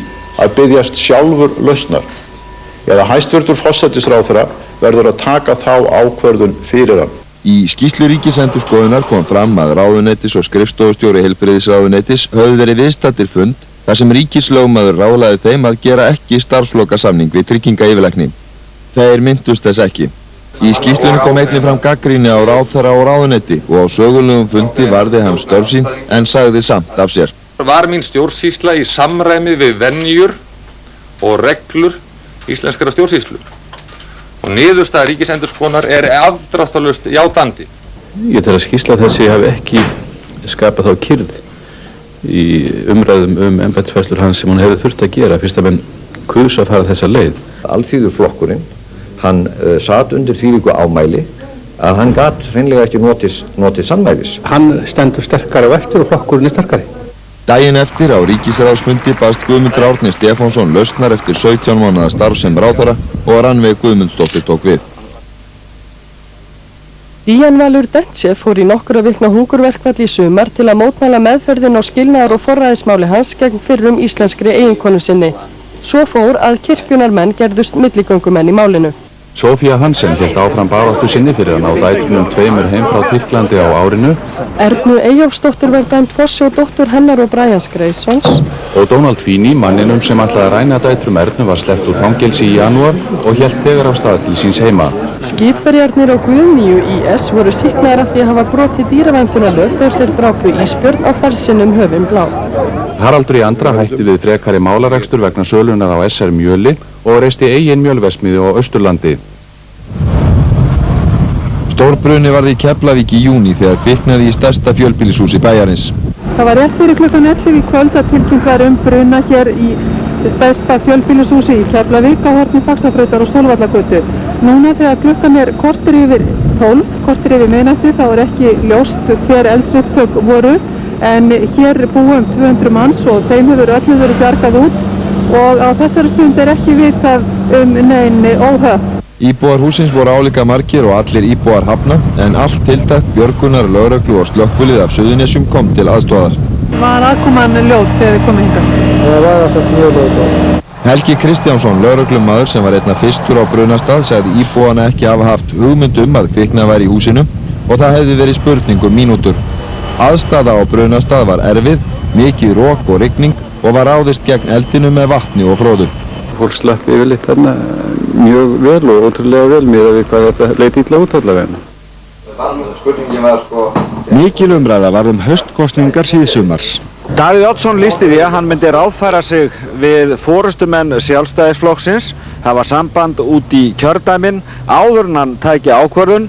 að biðjast sjálfur lausnar eða hæstvirtur forsætisráðherra verður að taka þá ákvörðun fyrir hann. Í skýrslu Ríkisendurskoðunar kom fram að ráðuneytis og skrifstofustjóri heilbrigðisráðuneytis höfðu verið viðstaddir fund þar sem ríkislögmaður ráðlagði þeim að gera ekki starfslokasamning við tryggingayfirlækni. Þeir minntust þess ekki. Í skýrslunni kom einnig fram gagnrýni á ráðherra og ráðuneyti og á sögulegum fundi varði hann störf sín en sagði samt af sér. Var mín stjórnsýsla í samræmi við venjur og reglur íslenskara stjórnsýslu og niðurstaða Ríkisendurskoðunar er afdráttarlaust játandi. Ég tel að skýrsla þessi hafi ekki skapað þá kyrrð í umræðum embættisfærslur hans sem hún hefði þurft að gera fyrst að menn kusu að fara þessa leið. Alþýðuflokkurinn, hann satt undir þvílíku ámæli að hann gat hreinlega ekki notið sannmælis. Hann stendur sterkari á eftir og flokkurinn er sterkari. Daginn eftir á ríkisráðsfundi baðst Guðmundur Árni Stefánsson lausnar eftir 17 mánaða starf sem ráðherra og Rannveig Guðmundsdóttir tók við. Dían Valur Dentse fór í nokkura vikna hungurverkfall í sumar til að mótmæla meðferðin á skilnaðar- og forræðismáli hans gegn fyrrum íslenskri eiginkonu sinni. Svo fór að kirkjunarmenn gerðust milligöngumenn í málinu. Sofía Hansen hélt áfram baráttu sinni fyrir að ná dætrunum 2 heim frá Tyrklandi á árinu. Ernu Eyjólfsdóttir var dæmt fossi og dóttur hennar og Brians Greysons. Og Donald Feeney, manninum sem ætlaði að ræna dætrum Ernu, var sleppt úr fangelsi í janúar og hélt þegar á stað til síns heima. Skipverjarnir á Guðnýju IS voru sýknaðir af því að hafa brotið dýravæntunarlög þegar þeir drápu ísbjörn á ferðsinnum Höfin Blá. Haraldur í Andra hætti við frekari málarekstur vegna sölunar á SR Mjöli og reisti eigin mjölversmiðju á Austurlandi. Stórbruni varð í Keflavík í júní þegar kviknaði í stærsta fjölbýlishúsi bæjarins. Það var rétt fyrir klukkan 11 í kvöld að tilkynnt var bruna hér í stærsta fjölbýlishúsi í Keflavík á horni Faxaflautar og Sólvallagötu. Núna þegar klukkan er korter yfir 12, korter yfir miðnætti, þá er ekki ljóst hver eldsupptök voru en hér búum 200 manns og þeim hefur öllum verið bjargað út og á þessari stund er ekki vitað nein óhöpp. Íbúar húsins voru álíka margir og allir íbúar Hafna en allt tiltækt björgunar, lögreglu og slökkvilið af Suðurnesjum kom til aðstoðar. Var aðkoman ljót þegar þið komið hingað? Það var aðsett mjög ljót. Helgi Kristjánsson, lögreglumaður sem var einna fyrstur á brunastað, sagði íbúana ekki hafa haft hugmynd að kviknað væri í húsinu og það hefði verið spurning mínútur. Aðstaða á brunastað var erfið, mikið rok og rigning og var ráðist gegn eldinu með vatni og froðu. Fólk slapp yfirleitt þarna mjög vel og ótrúlega vel miðað við hvað þetta leit illa út allavega. Mikil umræða var haustkosningar síðsumars. Davíð Oddsson lýsti því að hann myndi ráðfæra sig við forystumenn Sjálfstæðisflokksins, hafa samband út í kjördæmin áður en hann tæki ákvörðun.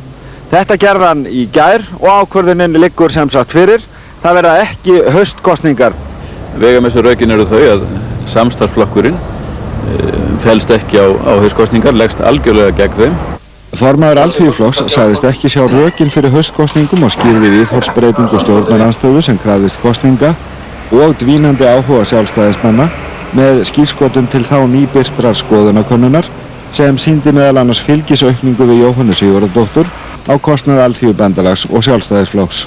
Þetta gerði hann í gær og ákvörðunin liggur sem sagt fyrir. Það verða ekki haustkosningar. Veigamestu rökin eru þau að samstarfsflokkurinn fellst ekki á haustkosningar, leggst algjörlega gegn þeim. Formaður Alþýðuflokks sagðist ekki sjá rökin fyrir haustkosningum og skýrði viðhorfsbreytingu stjórnarandstöðu sem krafðist kosninga og dvínandi áhuga sjálfstæðismanna með skírskotum til þá nýbirtrar skoðunarkönnunar sem sýndi meðal annars fylgisaukningu við Jóhönnu Sigurðardóttur á kostnað Alþýðubandalags og Sjálfstæðisflokks.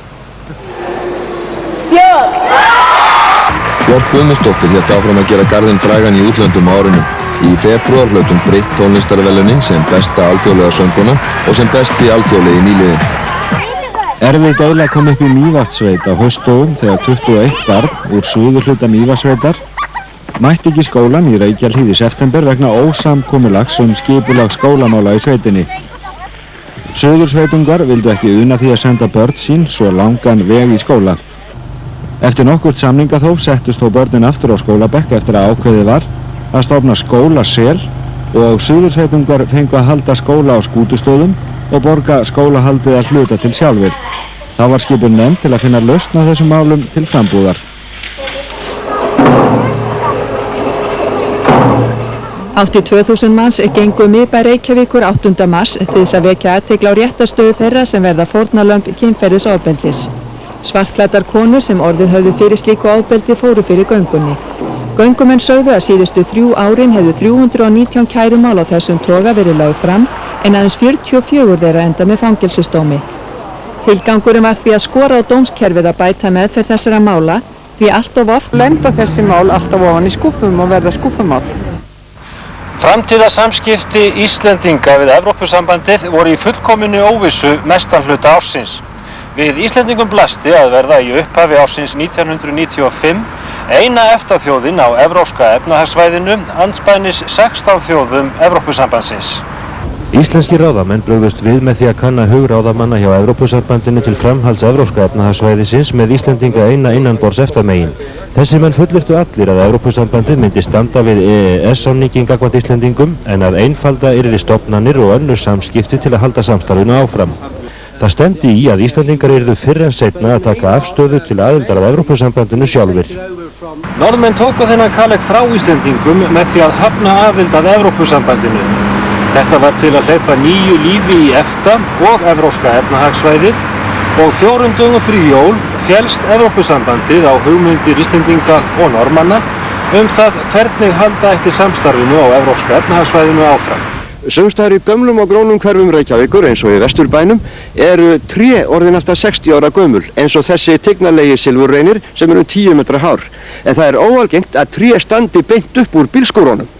Björk Guðmundsdóttir hélt áfram að gera garðinn frægan í útlöndum á árinu. Í febrúar hlaut hún Brit tónlistarverðlaunin sem besta alþjóðlega söngkona og sem besti alþjóðlegi nýliðinn. Erfið deila kom upp í Mývatnssveit á haustdögum þegar 21 barn úr suðurhluta Mývatnssveitar mætti ekki skólann í Reykjahlíð í september vegna ósamkomulags skipulag skólamála í sveitinni. Suðursveitungar vildu ekki una því að senda börn sín svo langan veg í skóla. Eftir nokkurt samningaþóf settust þó börnin aftur á skólabekk eftir að ákveðið var að stofna skólasel og suðursveitungar fengu að halda skóla á skútustöðum og borga skólahaldið að hluta til sjálfir. Þá var skipun nefnd til að finna lausn á þessum málum til frambúðar. Hátt í 2000 manns gengu miðbæ Reykjavíkur 8. mars til þess að vekja athygli á réttarstöðu þeirra sem verða fórnarlömb kynferðisofbeldis. Svartklæddar konur sem orðið höfðu fyrir slíku ofbeldi fóru fyrir göngunni. Göngumenn sögðu að síðustu 3 árin hefðu 319 kærumál á þessum toga verið lögð fram en aðeins 44 þeirra enda með fangelsisdómi. Tilgangurinn var því að skora á dómskerfið að bæta meðferð þessara mála því allt of oft lenda þessi mál alltaf ofan í skúffum og verða skúffumál. Framtíðarsamskipti Íslendinga við Evrópusambandið voru í fullkominni óvissu mestan hluta ársins. Við Íslendingum blasti að verða í upphafi ársins 1995 eina EFTA-þjóðin á evrópska efnahagssvæðinu andspænis 16 þjóðum Evrópusambandsins. Íslenskir ráðamenn brugðust við með því að kanna hug ráðamanna hjá Evrópusambandinu til framhalds evrópska efnahagssvæðisins með Íslendinga eina innanborðs EFTA-megin. Þessi menn fullyrtu allir að Evrópusambandið myndi standa við EES-samninginn gagnvart Íslendingum en að einfalda yrði stofnanir og önnur samskipti til að halda samstarfinu áfram. Það stefndi í að Íslendingar yrðu fyrr en seinna að taka afstöðu til aðildar af Evrópusambandinu sjálfir. Norðmenn tóku þennan kaleik frá Íslendingum með því að hafna aðild að Evrópusambandinu. Þetta var til að hleypa nýju lífi í EFTA og evrópska efnahagssvæðið og 4 dögum fyrir jól féllst Evrópusambandið á hugmyndir Íslendinga og Norðmanna það hvernig halda ætti samstarfinu á evrópska efnahagssvæðinu áfram. Sumstaðar í gömlum og grónum hverfum Reykjavíkur eins og í Vesturbænum eru tré orðin alltaf 60 ára gömul eins og þessi tignarlegi silfurreynir sem eru 10 metra hár. En það óalgengt að tré standi beint upp úr bílskúrunum.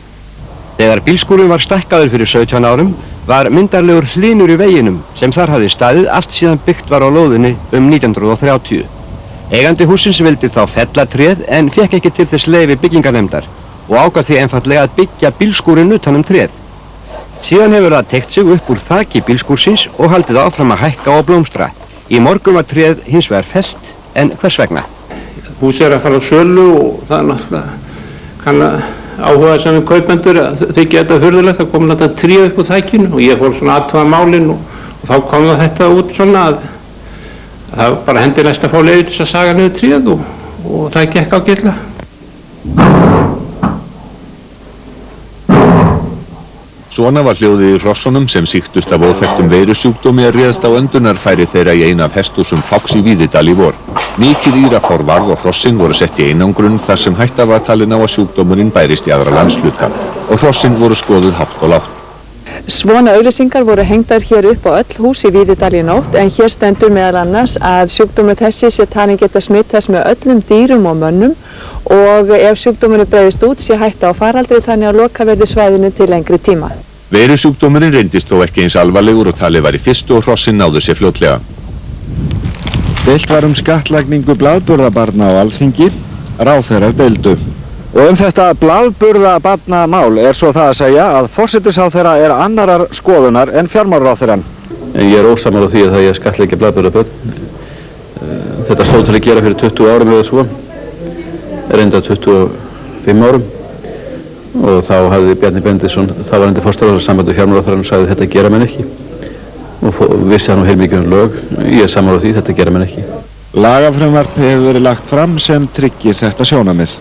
Þegar bílskúrun var stækkaður fyrir 17 árum var myndarlegur hlynur í veginum sem þar hafði staðið allt síðan byggt var á lóðinni 1930. Eigandi hússins vildi þá fella tréð en fékk ekki til þess leyfi byggingarnefndar og ákvað því einfaldlega að byggja bílskúrin utan tréð. Síðan hefur það teygt sig upp úr þaki bílskúrsins og haldið áfram að hækka og blómstra. Í morgun var tréð hins vegar fellt, en hvers vegna? Húsið að fara á sölu og það náttúrulega kann áhuga sem kaupendur þykja þetta furðulegt að koma þetta tré upp úr þakinu og ég fór svona aðtúa málinn og þá kom þetta út svona að það bara hendi næst að fá leyfi til að saga niður tréð og það gekk ágætlega. Svona var hljóðið í hrossunum sem sýktust af óþekktum veirusjúkdómi að réðst á öndunarfæri þeirra í eina af hesthúsum Fox í Víðidal í vor. Mikið írafár varð og hrossin voru sett í einangrun þar sem hætta var talin á að sjúkdómurinn bærist í aðra landshluta og hrossin voru skoðuð hátt og lágt. Svona auglýsingar voru hengdar hér upp á öll hús í Víðidal í nótt en hér stendur meðal annars að sjúkdómur þessi sé talin geta smittast með öllum dýrum og mönnum og ef sjúkdómurinn breiðist út sé hætta á faraldri þannig að loka verði svæðinu til lengri tíma. Veirusjúkdómurinn reyndist þó ekki eins alvarlegur og talið var í fyrstu og hrossin náðu sér fljótlega. Deilt var skattlagningu blaðburðabarna á Alþingi, ráðherrar deildu. Og þetta blaðburða barnamál svo það að segja að forsætisráðherra annarar skoðunar en fjármálaráðherrann. Ég ósammála því að það ég skattleggja blaðburðabörn. Þetta stóð til að gera fyrir 20 árum eða svo, reynda 25 árum. Og þá hafði Bjarni Benediktsson, þáverandi forsætisráðherra, samband við fjármálaráðherrann og sagði þetta gera menn ekki. Og vissi hann heilmikið lög. Ég sammála því, þetta gera menn ekki. Lagafrumvarp hefur verið lagt fram sem tryggir þetta sjónarmið.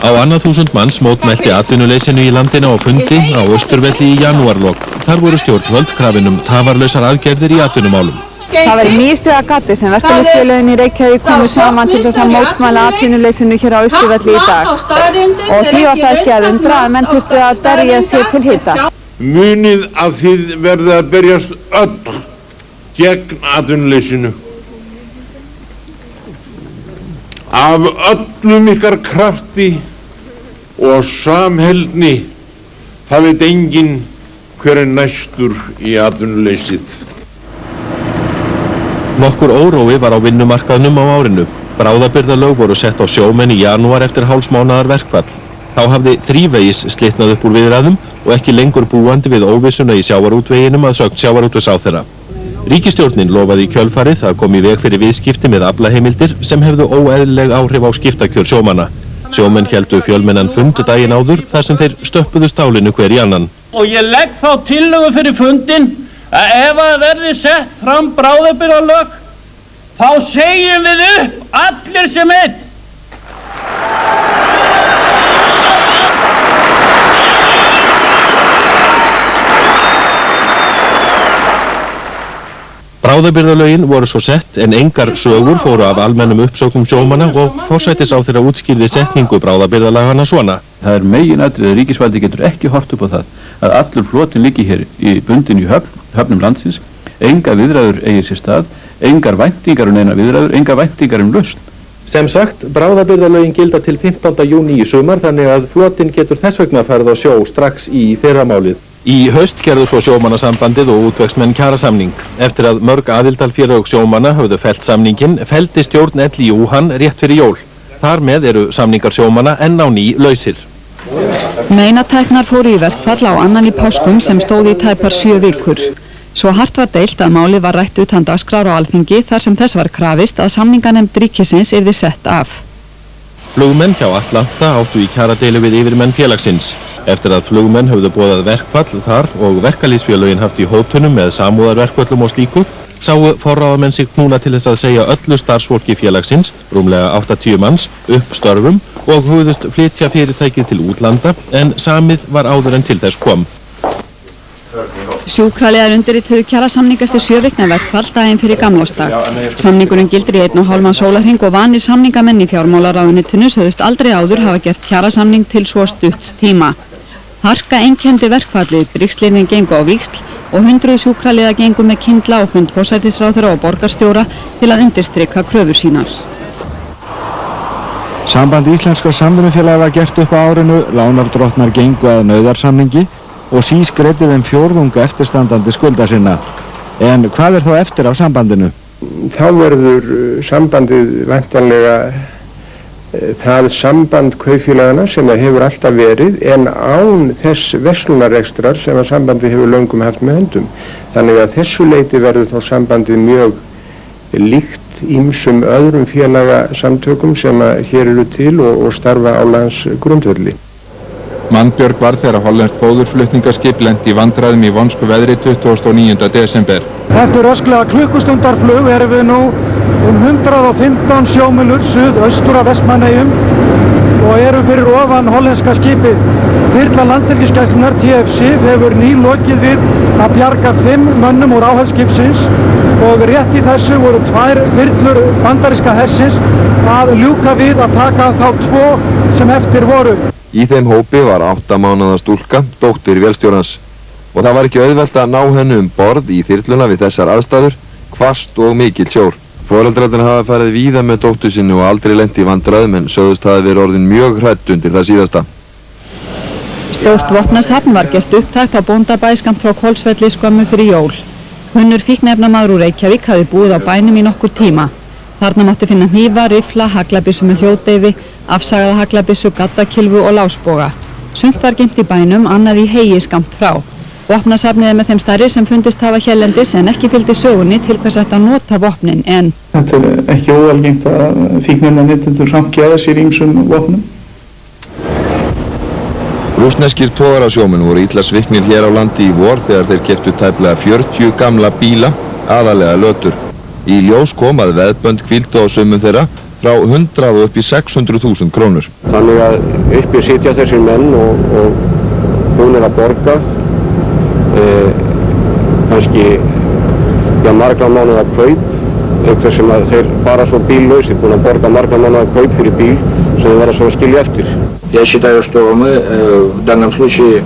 Á annað þúsund manns mótmælti atvinnuleysinu í landinu á fundi á Austurvelli í janúarlok. Þar voru stjórnvöld krafin tafarlausar aðgerðir í atvinnumálum. Það var í nýstuða gati sem verkalýðsfélögin í Reykjavík komu saman til þess að mótmæla atvinnuleysinu hér á Austurvelli í dag. Og því var það ekki að undra að menn þurftu að berja sig til hita. Munið að þið verðið að berjast öll gegn atvinnuleysinu. Af öllum ykkar krafti og samheldni, það veit enginn hver næstur í atvinnuleysið. Nokkur órói var á vinnumarkaðnum á árinu. Bráðabirgðalög voru sett á sjómenn í janúar eftir hálfsmánaðar verkfall. Þá hafði þrívegis slitnað upp úr viðræðum og ekki lengur búandi við óvissuna í sjávarútveginum að sögn sjávarútvegsráðherra. Ríkisstjórnin lofaði í kjölfarið að koma í veg fyrir viðskipti með aflaheimildir sem hefðu óeðlileg áhrif á skiptakjör sjómanna. Sjómenn héldu fjölmennan fund daginn áður þar sem þeir stöppuðu stálinu hver í annan. Og ég legg þá tillögu fyrir fundin að ef að verði sett fram bráðabirgðalög þá segjum við upp allir sem einn. Bráðabirgðalögin voru svo sett en engar sögur fóru af almennum uppsóknum sjómanna og forsætisráðherra útskýrði setningu bráðabirgðalagana svona. Það meginatriði að ríkisvaldi getur ekki hort upp á það að allur flotinn liggi hér í bundin í höfnum landsins, engar viðræður eigi sér stað, engar væntingar neina viðræður, engar væntingar lausn. Sem sagt, bráðabirgðalögin gilda til 15. júní í sumar þannig að flotinn getur þess vegna farið á sjó strax í fyrramálið. Í haust gerðu svo sjómannasambandið og útvegsmenn kjarasamning. Eftir að mörg aðildarfélög sjómanna höfðu fellt samninginn, felldi stjórn LÍÚ hann rétt fyrir jól. Þar með eru samningar sjómanna enn á ný lausir. Meinatæknar fóru í verkfall á annan í páskum sem stóð í tæpar 7 vikur. Svo hart var deilt að málið var rætt utan dagskrár á Alþingi þar sem þess var krafist að samninganefnd ríkisins yrði sett af. Flugmenn hjá Atlanta áttu í kjaradeilu við yfirmenn félagsins. Eftir að flugmenn höfðu boðað verkfall þar og verkalýðsfélögin haft í hótunum með samúðarverkföllum og slíku, sáu forráðamenn sig knúna til þess að segja öllu starfsfólki félagsins, rúmlega 80 manns, upp störfum og hugðust flytja fyrirtækið til útlanda en samið var áður en til þess kom. Sjúkraliðar undirrituðu kjarasamning eftir 7 vikna verkfall daginn fyrir gamlársdag. Samningurinn gildir í 1,5 sólarhring og vanir samningamenn í fjármálaráðuneytinu sögðust aldrei áður hafa gert kjarasamning til svo stutts tíma. Harka einkenndi verkfallið, brigslirnin gengu á víxl og 100 sjúkraliða gengu með kyndla á fund forsætisráðherra og borgarstjóra til að undirstrika kröfur sínar. Samband íslenskra samvinnufélaga var gert upp á árinu, lánardrottnar gengu að nauðarsamningi og SÍS greiddi þeim fjórðung eftirstandandi skulda sinna. En hvað þá eftir af sambandinu? Þá verður sambandið væntanlega það samband kaupfélagana sem það hefur alltaf verið en án þess verslunarrekstrar sem að sambandið hefur löngum haft með höndum. Þannig að þessu leyti verður þá sambandið mjög líkt ýmsum öðrum félagasamtökum sem að hér eru til og starfa á landsgrundvelli. Mannbjörg varð þegar hollenskt fóðurflutningaskip lenti í vandræðum í vonsku veðri 29. desember. Eftir rösklega klukkustundarflug erum við nú 115 sjómílur suðaustur af Vestmannaeyjum og erum fyrir ofan hollenska skipið. Þyrla Landhelgisgæslunnar TF hefur nýlokið við að bjarga 5 mönnum úr áhöfn skipsins og rétt í þessu voru 2 þyrlur bandaríska hersins að ljúka við að taka þá 2 sem eftir voru. Í þeim hópi var 8 mánaða stúlka, dóttir vélstjórans. Og það var ekki auðvelt að ná henni borð í þyrluna við þessar aðstæður, hvasst og mikill sjór. Foreldrarnir hafa farið víða með dóttur sinni og aldrei lent í vandræðum en sögðust hafi verið orðin mjög hrædd undir það síðasta. Stórt vopnasafn var gert upptækt á Bóndabæ skammt frá Hvolsvelli skömmu fyrir jól. Kunnur fíkniefnamaður úr Reykjavík hafði búið á bænum í nokkur tíma. Þarna mátti finna hnífa, rifla, haglabyssu með hljóðdeyfi, afsagaða haglabyssu, gaddakylfu og lásboga. Sumt var geymt í bænum, annað í heigi skammt frá. Vopnasafnið er með þeim stærri sem fundist hafa hérlendis en ekki fylgdi sögunni til hvers ætti að nota vopnin en. Þetta er ekki óalgengt að fíkniefnaneytendur ranki að sér ýmsum vopnum. Rússneskir togarasjómenn voru illa sviknir hér á landi í vor þegar þeir keyptu tæplega 40 gamla bíla, aðalega lötur. Í ljós kom að veðbönd hvíldu á sumum þeirra frá 100 og upp í 600.000 krónur. Þannig að uppi sitja þessir menn og búnir að borga kannski margra mánuða kaup, auk þess sem að þeir fara svo bíllausir, búin að borga margra mánuða kauп fyrir bíl sem þeir verða svo að skilja eftir. Я считаю, что мы в данном случае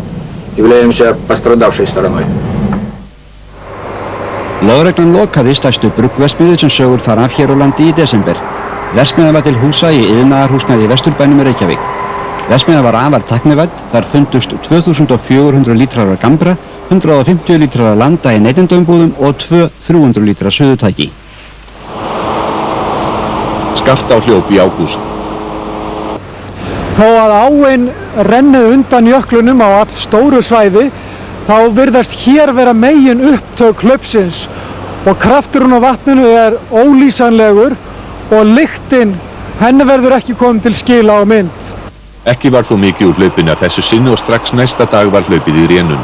являемся пострадавшей стороной. Lögreglan lokaði stærstu bruggverksmiðju sem sögur fara af hér á landi í desember. Verksmiðjan var til húsa í iðnaðarhúsnæði í Vesturbænum í Reykjavík. Verksmiðjan var afar tæknivædd, þar fundust 2400 lítrar af gambra, 150 lítrar af landa í neytendaumbúðum og 300 lítrar suðutæki. Skaftá hljóp í ágúst. Þó að áin renni undan jöklunum á all stóru svæði, þá virðast hér vera megin upptök hlaupsins og krafturinn á vatninu er ólýsanlegur og lyktin, henni verður ekki komið til skila á mynd. Ekki var þó mikið úr hlaupinu að þessu sinni og strax næsta dag var hlaupið í rénun.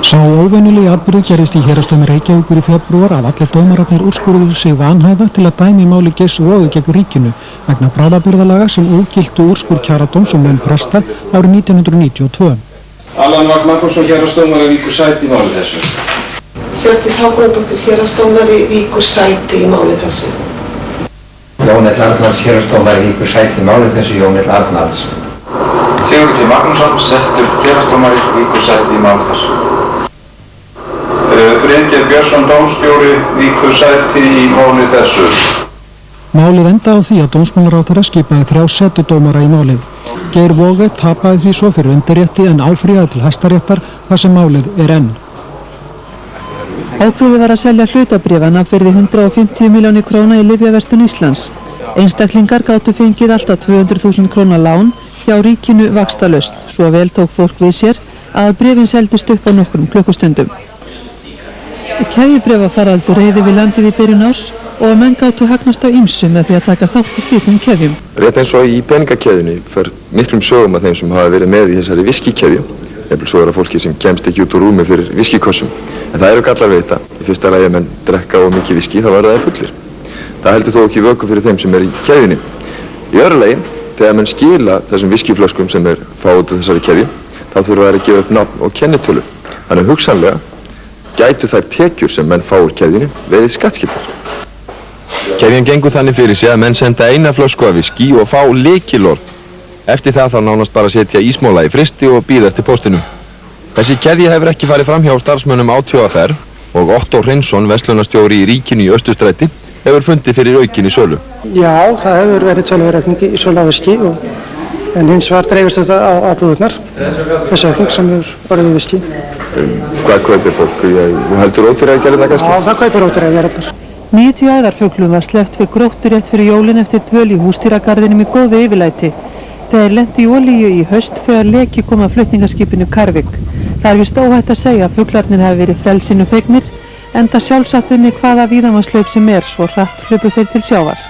Sá óvenjulegi atburður gerðist í héraðsdómi Reykjavíkur í febrúar að allir dómararnir úrskurðuðu sig vanhæfa til að dæma í máli Geirs Våge gegn ríkinu vegna bráðabirgðalaga sem ógiltu úrskurð kjaradóms um laun presta árið 1992. Allan Vagn Magnússon héraðsdómari víkur sæti í máli þessu. Hjördís Hákonardóttir héraðsdómari víkur sæti í máli þessu. Jón L. Arnalds héraðsdómari víkur sæti í máli þessu. Jón L. Arnalds. Sigurður T. Magnússon settur héraðsdómari víkur sæti í máli þessu. Friðgeir Björnsson dómstjóri víkur sæti í máli þessu. Málið endaði á því að dómsmálaráðherra skipaði 3 setudómara í málið. Geir Våge tapaði því svo fyrir undirrétti en áfrýjaði til Hæstaréttar þar sem málið er enn. Ákveðið var að selja hlutabréfana fyrir 150 milljónir króna í Lyfjaverslun Íslands. Einstaklingar gátu fengið alltaf 200.000 króna lán hjá ríkinu vaxtalaust, svo vel tók fólk við sér að bréfin seldust upp á nokkrum klukkustundum. Keðjubréfafaraldur reiði við landið í byrjun árs og menn gátu hagnast á ýmsu með því að taka þátt í slíkum keðjum. Rétt eins og í peningakeðjunni fer miklum sögum af þeim sem hafa verið með í þessari viskíkeðju. Jafnvel svo er að fólki sem kemst ekki út úr rúmi fyrir viskíkossum. En það eru gallar við þetta. Í fyrsta lagi að menn drekka of mikið viskí, þá verða þeir fullir. Það heldur þó ekki vöku fyrir þeim sem er í keðjunni. Í öðru lagi, þegar menn skila þessum viskíflöskum sem er fá út af þessari keðju, þá þurfa þær að gefa upp nafn og kennitölu. Þannig hugsanlega gætu þær tekjur sem menn fá úr keðjunni verið skattskiptar. Keðjan gengur þannig fyrir sig að menn senda eina flösku af viskí og fá lykilorð. Eftir það þá nánast bara að setja ísmóla í frysti og bíða eftir póstinum. Þessi keðja hefur ekki farið fram hjá starfsmönnum ÁTVR og Otto Hreinsson, verslunarstjóri í Ríkinu í Austurstræti, hefur fundið fyrir aukinni sölu. Já, það hefur verið töluvert aukning í sölu á viskí en hins vegar dreifist þetta á búðurnar. Þessi aukning sem hefur orðið í viskí. Hvað kaupir fólk? Þú heldur ódýrðargerðirnar kannski? Já, það kaupir ódýrðargerðirnar. 90 æðarfuglum var sleppt við Gróttu rétt fyrir jólin eftir dvöl í húsdýragarðinum í góðu yfirlæti. Þeir lentu í olíu í haust þegar leki kom að flutningaskipinu Karvik. Það er vist óhætt að segja að fuglarnir hafi verið frelsinu fegnir, enda sjálfsagt unni hvaða víðamanslaup sem er svo hratt hlupu þeir til sjávar.